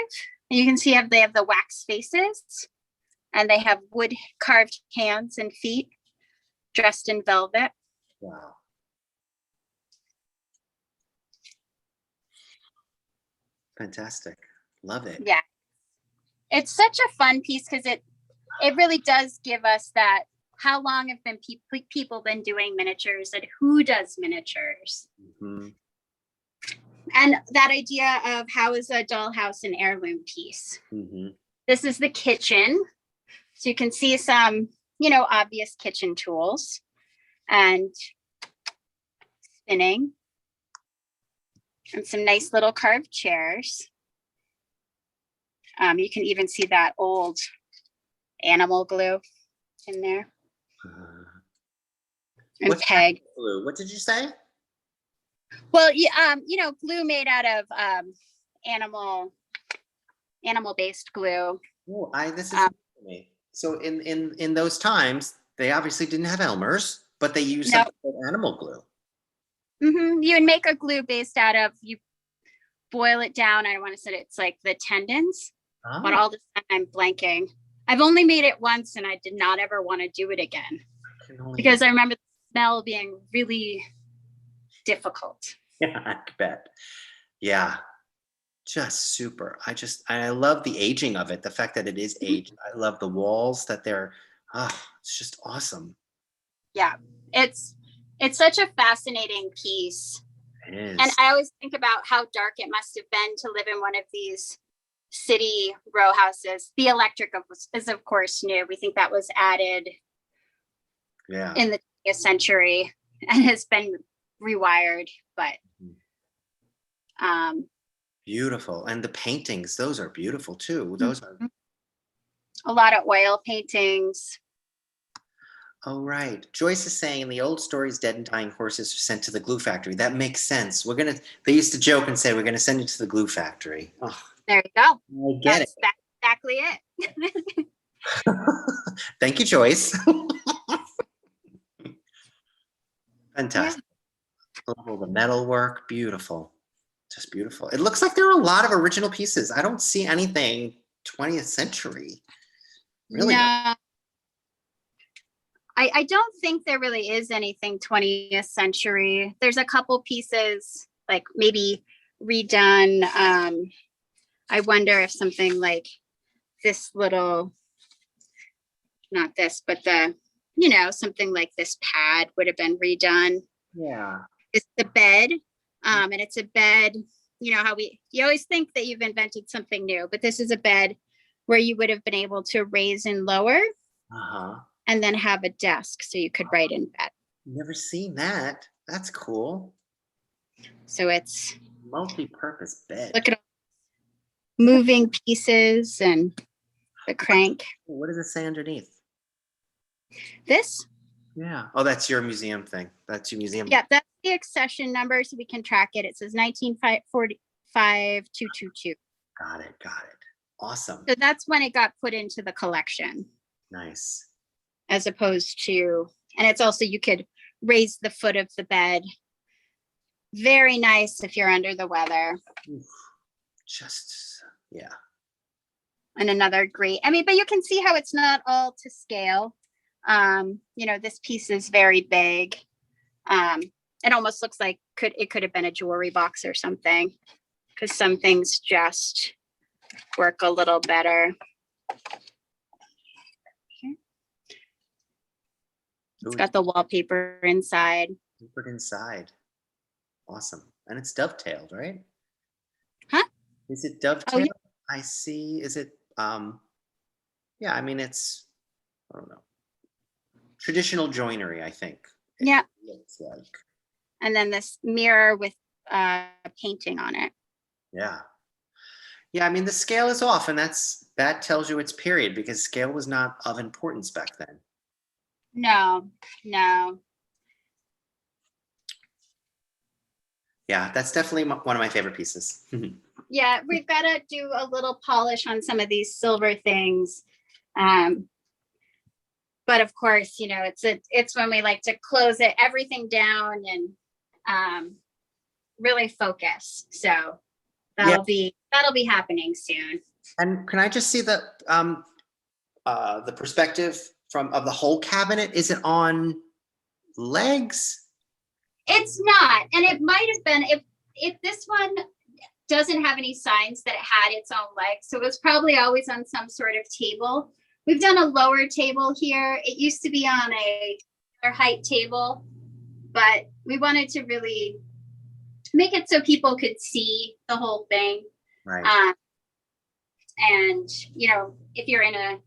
And you can see they have the wax faces and they have wood carved hands and feet dressed in velvet. Wow. Fantastic. Love it. Yeah. It's such a fun piece because it really does give us that how long have been people been doing miniatures and who does miniatures? Mm-hmm. And that idea of how is a dollhouse an heirloom piece? Mm-hmm. This is the kitchen. So you can see some, obvious kitchen tools and spinning and some nice little carved chairs. You can even see that old animal glue in there. And What's peg. Glue? What did you say? Well, glue made out of animal-based glue. Oh, this is new to me. So in those times, they obviously didn't have Elmer's, but they used something called animal glue. Mm-hmm. You would make a glue based out of, you boil it down. I want to say it's like the tendons, but all the time I'm blanking. I've only made it once and I did not ever want to do it again because I remember the smell being really difficult. Yeah, I bet. Yeah, just super. I love the aging of it. The fact that it is aged. I love the walls that it's just awesome. Yeah, it's such a fascinating piece. It is. And I always think about how dark it must have been to live in one of these city row houses. The electric is of course new. We think that was added in the 20th century and has been rewired, but beautiful. And the paintings, those are beautiful too. Those are a lot of oil paintings. Oh, right. Joyce is saying in the old stories, dead and dying horses are sent to the glue factory. That makes sense. They used to joke and say, we're going to send you to the glue factory. Oh, there you go. I get it. That's exactly it. Thank you, Joyce. Fantastic. Yeah. Oh, the metal work, beautiful. Just beautiful. It looks like there are a lot of original pieces. I don't see anything 20th century. Really? No. I don't think there really is anything 20th century. There's a couple pieces like maybe redone. I wonder if something like this little, not this, but something like this pad would have been redone. Yeah. It's the bed. And it's a bed, how you always think that you've invented something new, but this is a bed where you would have been able to raise and lower. Uh-huh. And then have a desk so you could write in bed. Never seen that. That's cool. So it's multi-purpose bed. Look at moving pieces and the crank. What does it say underneath? This? Yeah. Oh, that's your museum thing. That's your museum. Yeah, that's the accession number so we can track it. It says 1945-222. Got it. Awesome. So that's when it got put into the collection. Nice. As opposed to, and it's also, you could raise the foot of the bed. Very nice if you're under the weather. Yeah. And another great, but you can see how it's not all to scale. This piece is very big. It almost looks like it could have been a jewelry box or something, because some things just work a little better. It's got the wallpaper inside. Awesome. And it's dovetailed, right? Huh? Is it dovetailed? Oh, yeah. I see. Is it, it's, I don't know. Traditional joinery, I think. Yeah. Looks like. And then this mirror with painting on it. Yeah. Yeah, the scale is off, and that tells you it's period, because scale was not of importance back then. No. Yeah, that's definitely one of my favorite pieces. Yeah, we've got to do a little polish on some of these silver things. But of course, you know, it's when we like to close everything down and really focus. So that'll be happening soon. And can I just see the perspective of the whole cabinet? Is it on legs? It's not, and it might have been if this one doesn't have any signs that it had its own legs, so it was probably always on some sort of table. We've done a lower table here. It used to be on a height table, but we wanted to really make it so people could see the whole thing. Right. And you know, if you're in a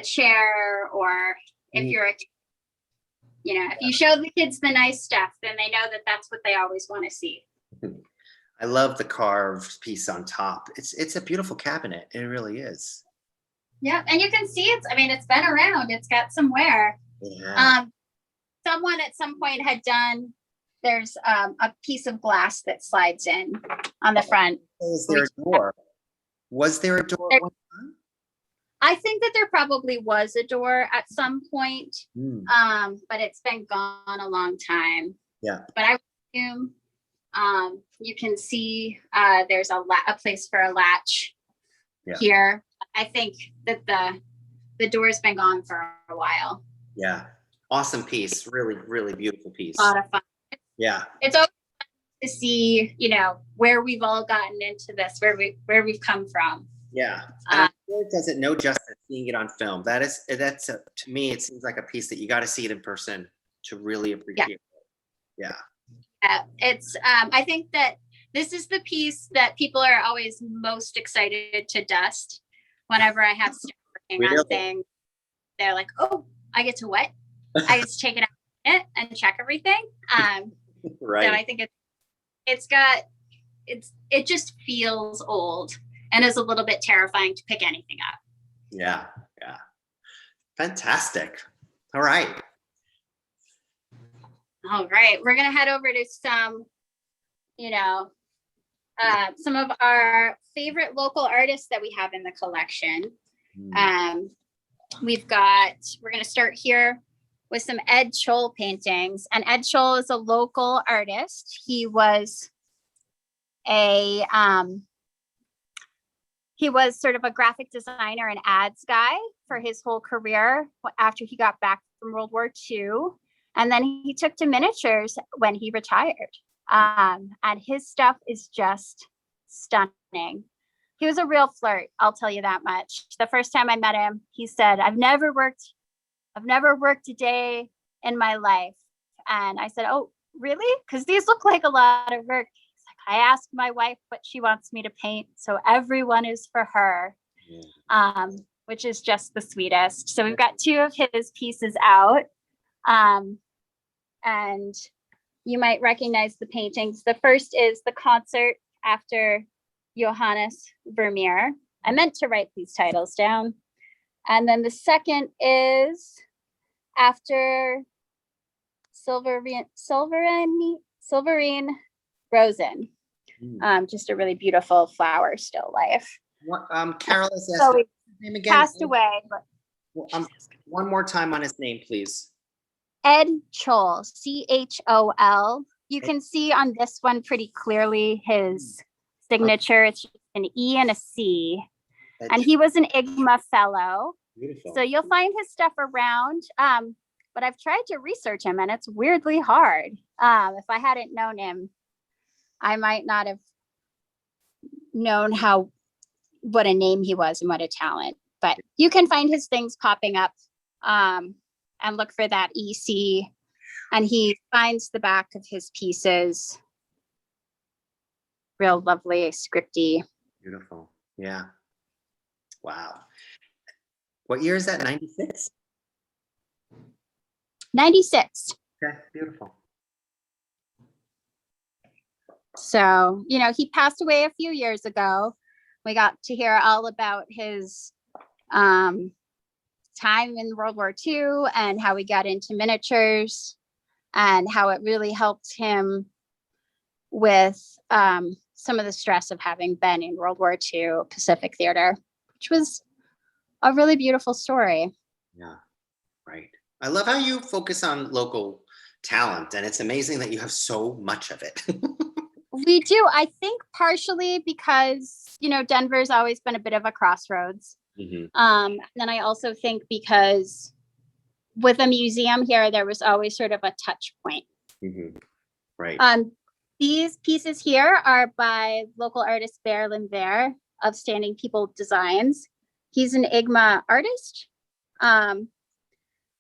chair, or if you're you know, if you show the kids the nice stuff, then they know that that's what they always want to see. I love the carved piece on top. It's a beautiful cabinet. It really is. Yeah, and you can see it's been around. It's got some wear. Yeah. Someone at some point had done, there's a piece of glass that slides in on the front. Is there a door? Was there a door? I think that there probably was a door at some point, but it's been gone a long time. Yeah. But I assume you can see there's a place for a latch here. I think that the door's been gone for a while. Yeah. Awesome piece. Really, really beautiful piece. A lot of fun. Yeah. It's always fun to see, you know, where we've all gotten into this, where we've come from. Yeah. It does it no justice seeing it on film. That's to me, it seems like a piece that you got to see it in person to really appreciate it. Yeah. It's I think that this is the piece that people are always most excited to dust. Whenever I have stuff working on things, they're like, "Oh, I get to what? I get to take it out and check everything." Right. So I think it just feels old and is a little bit terrifying to pick anything up. Yeah. Yeah. Fantastic. All right. All right. We're going to head over to some, you know, some of our favorite local artists that we have in the collection. We're going to start here with some Ed Scholl paintings. And Ed Scholl is a local artist. He was sort of a graphic designer and ads guy for his whole career after he got back from World War II. And then he took to miniatures when he retired. And his stuff is just stunning. He was a real flirt, I'll tell you that much. The first time I met him, he said, I've never worked a day in my life. And I said, oh, really? Because these look like a lot of work. He's like, I asked my wife what she wants me to paint, so everyone is for her, which is just the sweetest. So we've got two of his pieces out. And you might recognize the paintings. The first is the concert after Johannes Vermeer. I meant to write these titles down. And then the second is after Silverine Rosen. Just a really beautiful flower still life. Carol is so his name again. Passed away. But one more time on his name, please. Ed Scholl, Chol. You can see on this one pretty clearly his signature. It's just an E and a C. And he was an IGMA fellow. Beautiful. So you'll find his stuff around. But I've tried to research him and it's weirdly hard. If I hadn't known him, I might not have known what a name he was and what a talent. But you can find his things popping up. And look for that EC, and he finds the back of his pieces. Real lovely, scripty. Beautiful. Yeah. Wow. What year is that? 96? 96. Okay, beautiful. So, you know, he passed away a few years ago. We got to hear all about his time in World War II and how he got into miniatures and how it really helped him with some of the stress of having been in World War II Pacific Theater, which was a really beautiful story. Yeah, right. I love how you focus on local talent, and it's amazing that you have so much of it. We do. I think partially because, you know, Denver's always been a bit of a crossroads. Then I also think because with a museum here, there was always sort of a touch point. Right. These pieces here are by local artist Bear Linver of Standing People Designs. He's an IGMA artist. I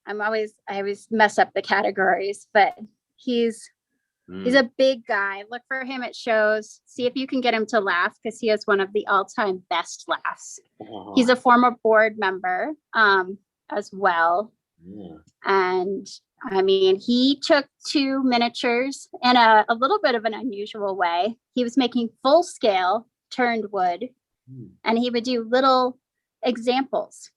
always mess up the categories, but he's a big guy. Look for him at shows. See if you can get him to laugh, because he has one of the all-time best laughs. He's a former board member as well. And I mean, he took two miniatures in a little bit of an unusual way. He was making full scale turned wood, and he would do little examples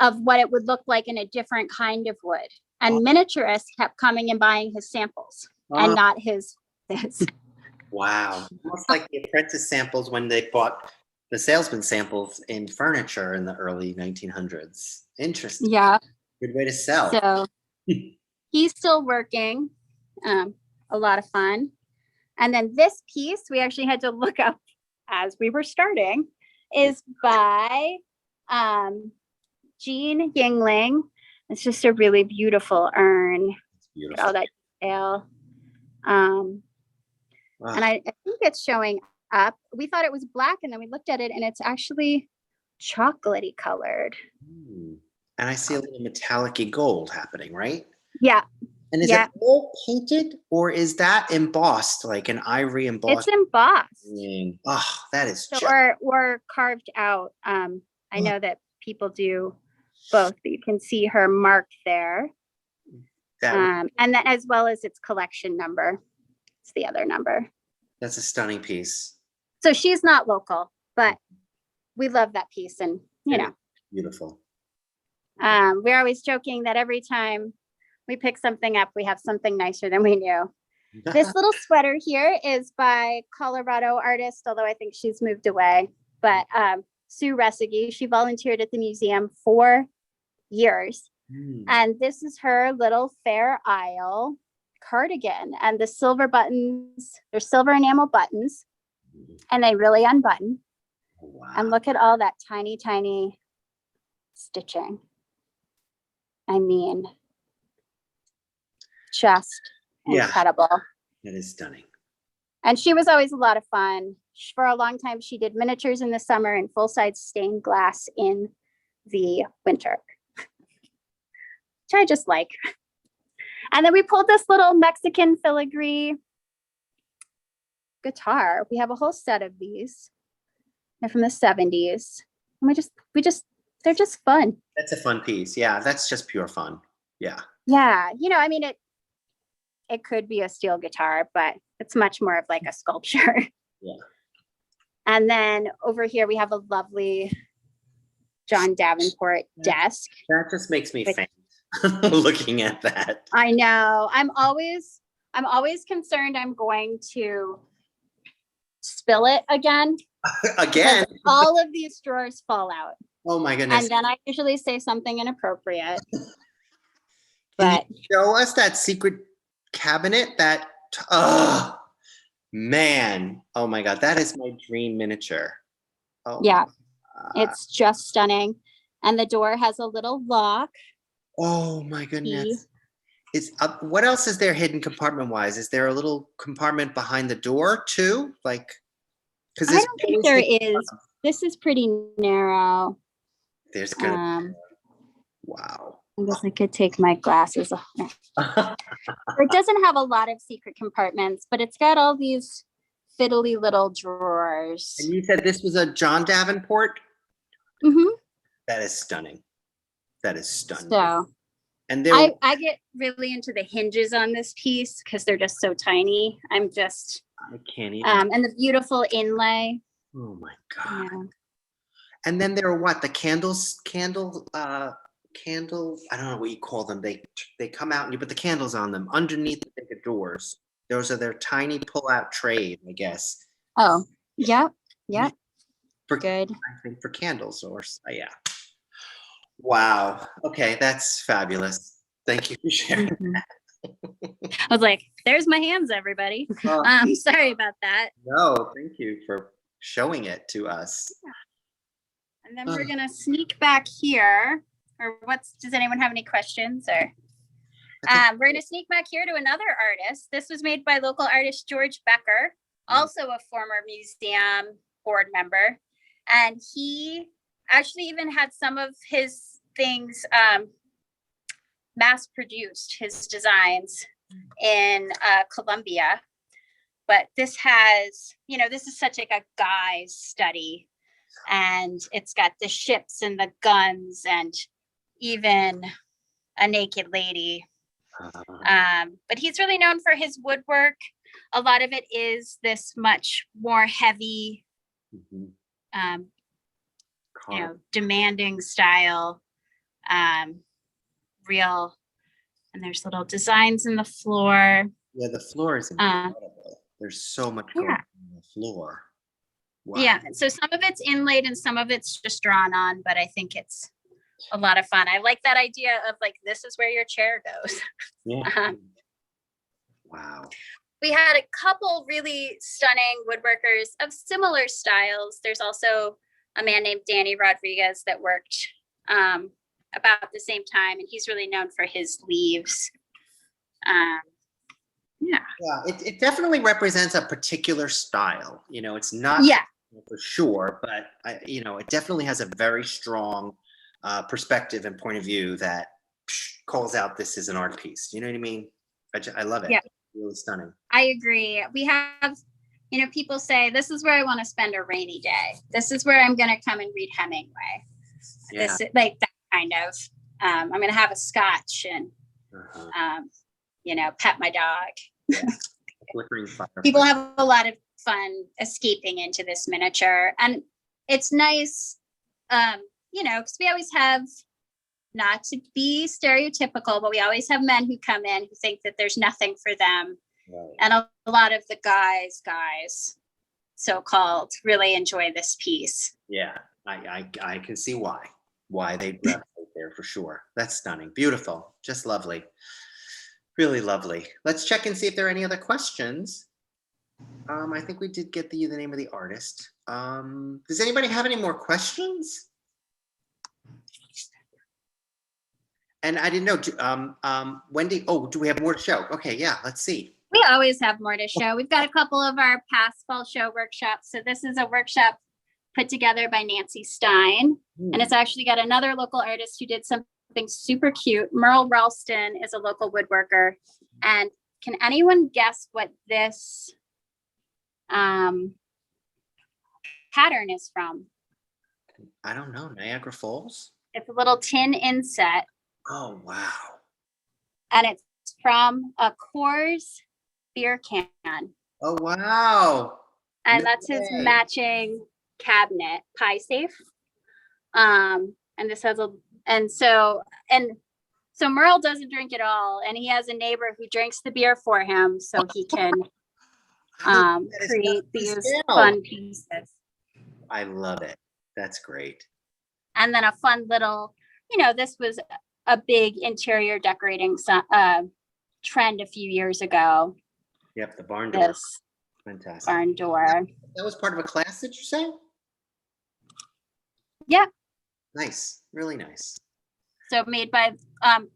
of what it would look like in a different kind of wood. And Miniaturist kept coming and buying his samples and not his. Wow. Almost like the apprentice samples when they bought the salesman samples in furniture in the early 1900s. Interesting. Yeah. Good way to sell. So he's still working. A lot of fun. And then this piece we actually had to look up as we were starting is by Jean Yingling. It's just a really beautiful urn. Beautiful. Look at all that detail. And I think it's showing up. We thought it was black, and then we looked at it, and it's actually chocolatey colored. And I see a little metallic-y gold happening, right? Yeah. And is it all painted, or is that embossed, like an ivory embossed? It's embossed. Oh, that is or carved out. I know that people do both, but you can see her mark there. And then as well as its collection number. It's the other number. That's a stunning piece. So she's not local, but we love that piece, and you know. Beautiful. We're always joking that every time we pick something up, we have something nicer than we knew. This little sweater here is by Colorado artist, although I think she's moved away. But Sue Resegi, she volunteered at the museum for years. And this is her little Fair Isle cardigan. And the silver buttons, they're silver enamel buttons, and they really unbutton. Wow. And look at all that tiny, tiny stitching. I mean, just incredible. It is stunning. And she was always a lot of fun. For a long time, she did miniatures in the summer and full-size stained glass in the winter, which I just like. And then we pulled this little Mexican filigree guitar. We have a whole set of these. They're from the 70s. And they're just fun. That's a fun piece. Yeah, that's just pure fun. Yeah. Yeah. You know, I mean, it could be a steel guitar, but it's much more of like a sculpture. Yeah. And then over here, we have a lovely John Davenport desk. That just makes me faint looking at that. I know. I'm always concerned I'm going to spill it again. Again? All of these drawers fall out. Oh my goodness. And then I usually say something inappropriate. Can you show us that secret cabinet? Man. Oh my God. That is my dream miniature. Oh yeah. It's just stunning. And the door has a little lock. Oh my goodness. What else is there hidden compartment wise? Is there a little compartment behind the door too? Like, because I don't think there is. This is pretty narrow. There's gonna wow. I guess I could take my glasses off. It doesn't have a lot of secret compartments, but it's got all these fiddly little drawers. And you said this was a John Davenport? Mm-hmm. That is stunning. That is stunning. So, and I get really into the hinges on this piece because they're just so tiny. I can't even. And the beautiful inlay. Oh my God. Yeah. And then there are what? The candles, I don't know what you call them. They come out and you put the candles on them underneath the doors. Those are their tiny pull-out trays, I guess. Oh, yep. For, Good. I think for candles or yeah. Wow. Okay, that's fabulous. Thank you for sharing. Mhm. I was like, there's my hands, everybody. Oh, Sorry about that. no, thank you for showing it to us. And then we're gonna sneak back here. Or does anyone have any questions? Or we're gonna sneak back here to another artist. This was made by local artist George Becker, also a former museum board member. And he actually even had some of his things mass produced, his designs in Colombia. But this has, this is such like a guy's study. And it's got the ships and the guns and even a naked lady. But he's really known for his woodwork. A lot of it is this much more heavy, demanding style, real. And there's little designs in the floor. Yeah, the floor is incredible. There's so much going on the floor. Wow. Yeah, so some of it's inlaid and some of it's just drawn on, but I think it's a lot of fun. I like that idea of like, this is where your chair goes. Yeah. Wow. We had a couple really stunning woodworkers of similar styles. There's also a man named Danny Rodriguez that worked about the same time, and he's really known for his leaves. Yeah, it definitely represents a particular style. It's not for sure, but it definitely has a very strong perspective and point of view that calls out this is an art piece. You know what I mean? I love it. Yeah. It's really stunning. I agree. We have, people say, this is where I want to spend a rainy day. This is where I'm going to come and read Hemingway. Yeah. This, like that kind of, I'm going to have a scotch and, pet my dog. Yeah. Flickering fire. People have a lot of fun escaping into this miniature, and it's nice, because we always have, not to be stereotypical, but we always have men who come in who think that there's nothing for them. Right. And a lot of the guys, so-called, really enjoy this piece. Yeah, I can see why they left right there for sure. That's stunning. Beautiful. Just lovely. Really lovely. Let's check and see if there are any other questions. I think we did get the name of the artist. Does anybody have any more questions? And I didn't know, Wendy, do we have more to show? Okay, yeah, let's see. We always have more to show. We've got a couple of our past fall show workshops. So this is a workshop put together by Nancy Stein. And it's actually got another local artist who did something super cute. Merle Ralston is a local woodworker. And can anyone guess what this pattern is from? I don't know. Niagara Falls? It's a little tin inset. Oh, wow. And it's from a Coors beer can. Oh, wow. And that's his matching cabinet, pie safe. And this has so Merle doesn't drink at all. And he has a neighbor who drinks the beer for him so he can create these fun pieces. I love it. That's great. And then a fun little, this was a big interior decorating trend a few years ago. Yep, the barn door. This fantastic barn door. That was part of a class, did you say? Yeah. Nice. Really nice. So made by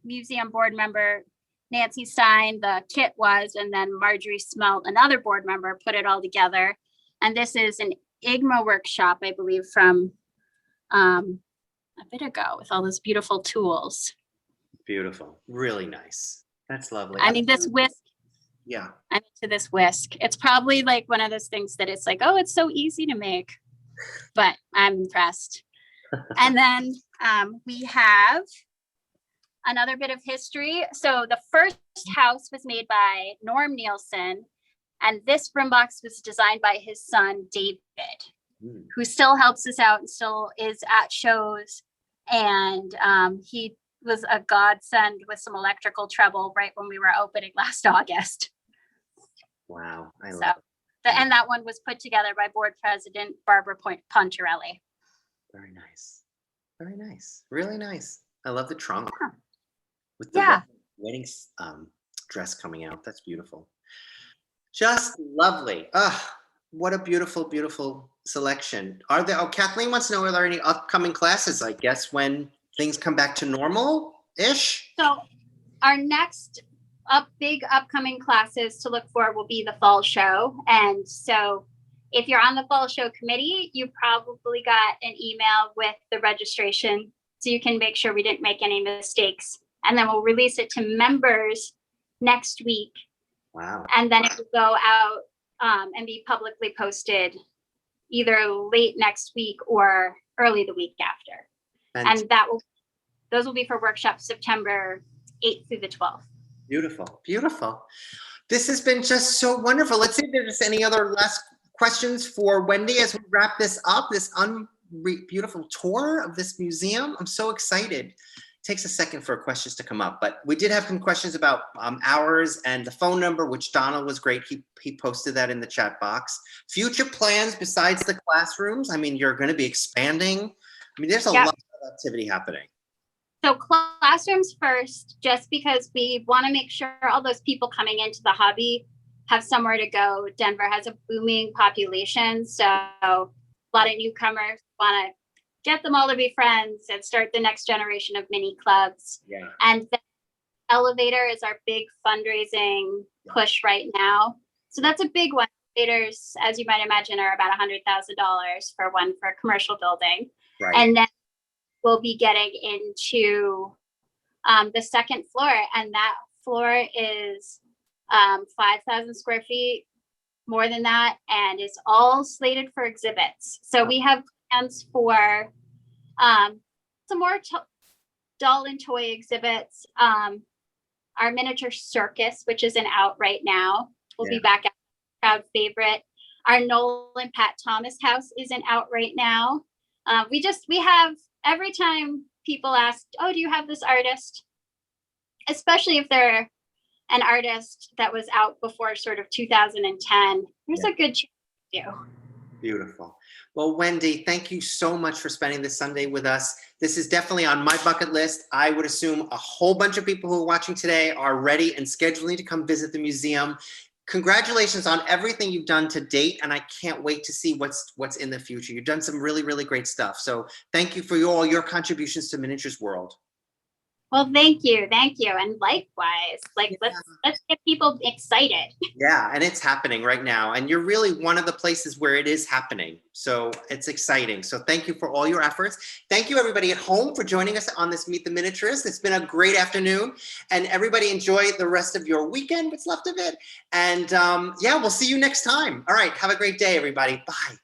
museum board member Nancy Stein, the kit was, and then Marjorie Smelt, another board member, put it all together. And this is an IGMA workshop, I believe, from a bit ago with all those beautiful tools. Beautiful. Really nice. That's lovely. I mean, this whisk. Yeah. I'm into this whisk. It's probably like one of those things that it's like, oh, it's so easy to make, but I'm impressed. And then we have another bit of history. So the first house was made by Norm Nielsen, and this room box was designed by his son, David, who still helps us out and still is at shows. And he was a godsend with some electrical trouble right when we were opening last August. Wow. I So, love it. and that one was put together by board president Barbara Poncherelli. Very nice. Very nice. Really nice. I love the trunk with the Yeah. wedding dress coming out. That's beautiful. Just lovely. Ah, what a beautiful, beautiful selection. Are there, oh, Kathleen wants to know, are there any upcoming classes, I guess, when things come back to normal-ish? So our next big upcoming classes to look for will be the fall show. And so if you're on the fall show committee, you probably got an email with the registration, so you can make sure we didn't make any mistakes. And then we'll release it to members next week. Wow. And then it will go out and be publicly posted either late next week or early the week after. And those will be for workshops September 8th through the 12th. Beautiful, beautiful. This has been just so wonderful. Let's see if there's any other last questions for Wendy as we wrap this up, this beautiful tour of this museum. I'm so excited. It takes a second for questions to come up, but we did have some questions about hours and the phone number, which Donald was great. He posted that in the chat box. Future plans besides the classrooms. I mean, you're going to be expanding. I mean, there's a lot of activity happening. So classrooms first, just because we want to make sure all those people coming into the hobby have somewhere to go. Denver has a booming population, so a lot of newcomers want to get them all to be friends and start the next generation of mini clubs. Yeah. And the elevator is our big fundraising push right now. So that's a big one. Elevators, as you might imagine, are about $100,000 for one for a commercial building. Right. And then we'll be getting into the second floor, and that floor is 5,000 square feet, more than that, and it's all slated for exhibits. So we have plans for some more doll and toy exhibits. Our miniature circus, which isn't out right now, will be back at crowd favorite. Our Noel and Pat Thomas house isn't out right now. We have, every time people ask, oh, do you have this artist? Especially if they're an artist that was out before sort of 2010, there's a good chance to do. Beautiful. Well, Wendy, thank you so much for spending this Sunday with us. This is definitely on my bucket list. I would assume a whole bunch of people who are watching today are ready and scheduling to come visit the museum. Congratulations on everything you've done to date, and I can't wait to see what's in the future. You've done some really, really great stuff. So thank you for all your contributions to Miniatures World. Well, thank you. And likewise, let's get people excited. Yeah, and it's happening right now. And you're really one of the places where it is happening. So it's exciting. So thank you for all your efforts. Thank you, everybody at home, for joining us on this Meet the Miniaturist. It's been a great afternoon. And everybody enjoy the rest of your weekend, what's left of it. And we'll see you next time. All right, have a great day, everybody. Bye.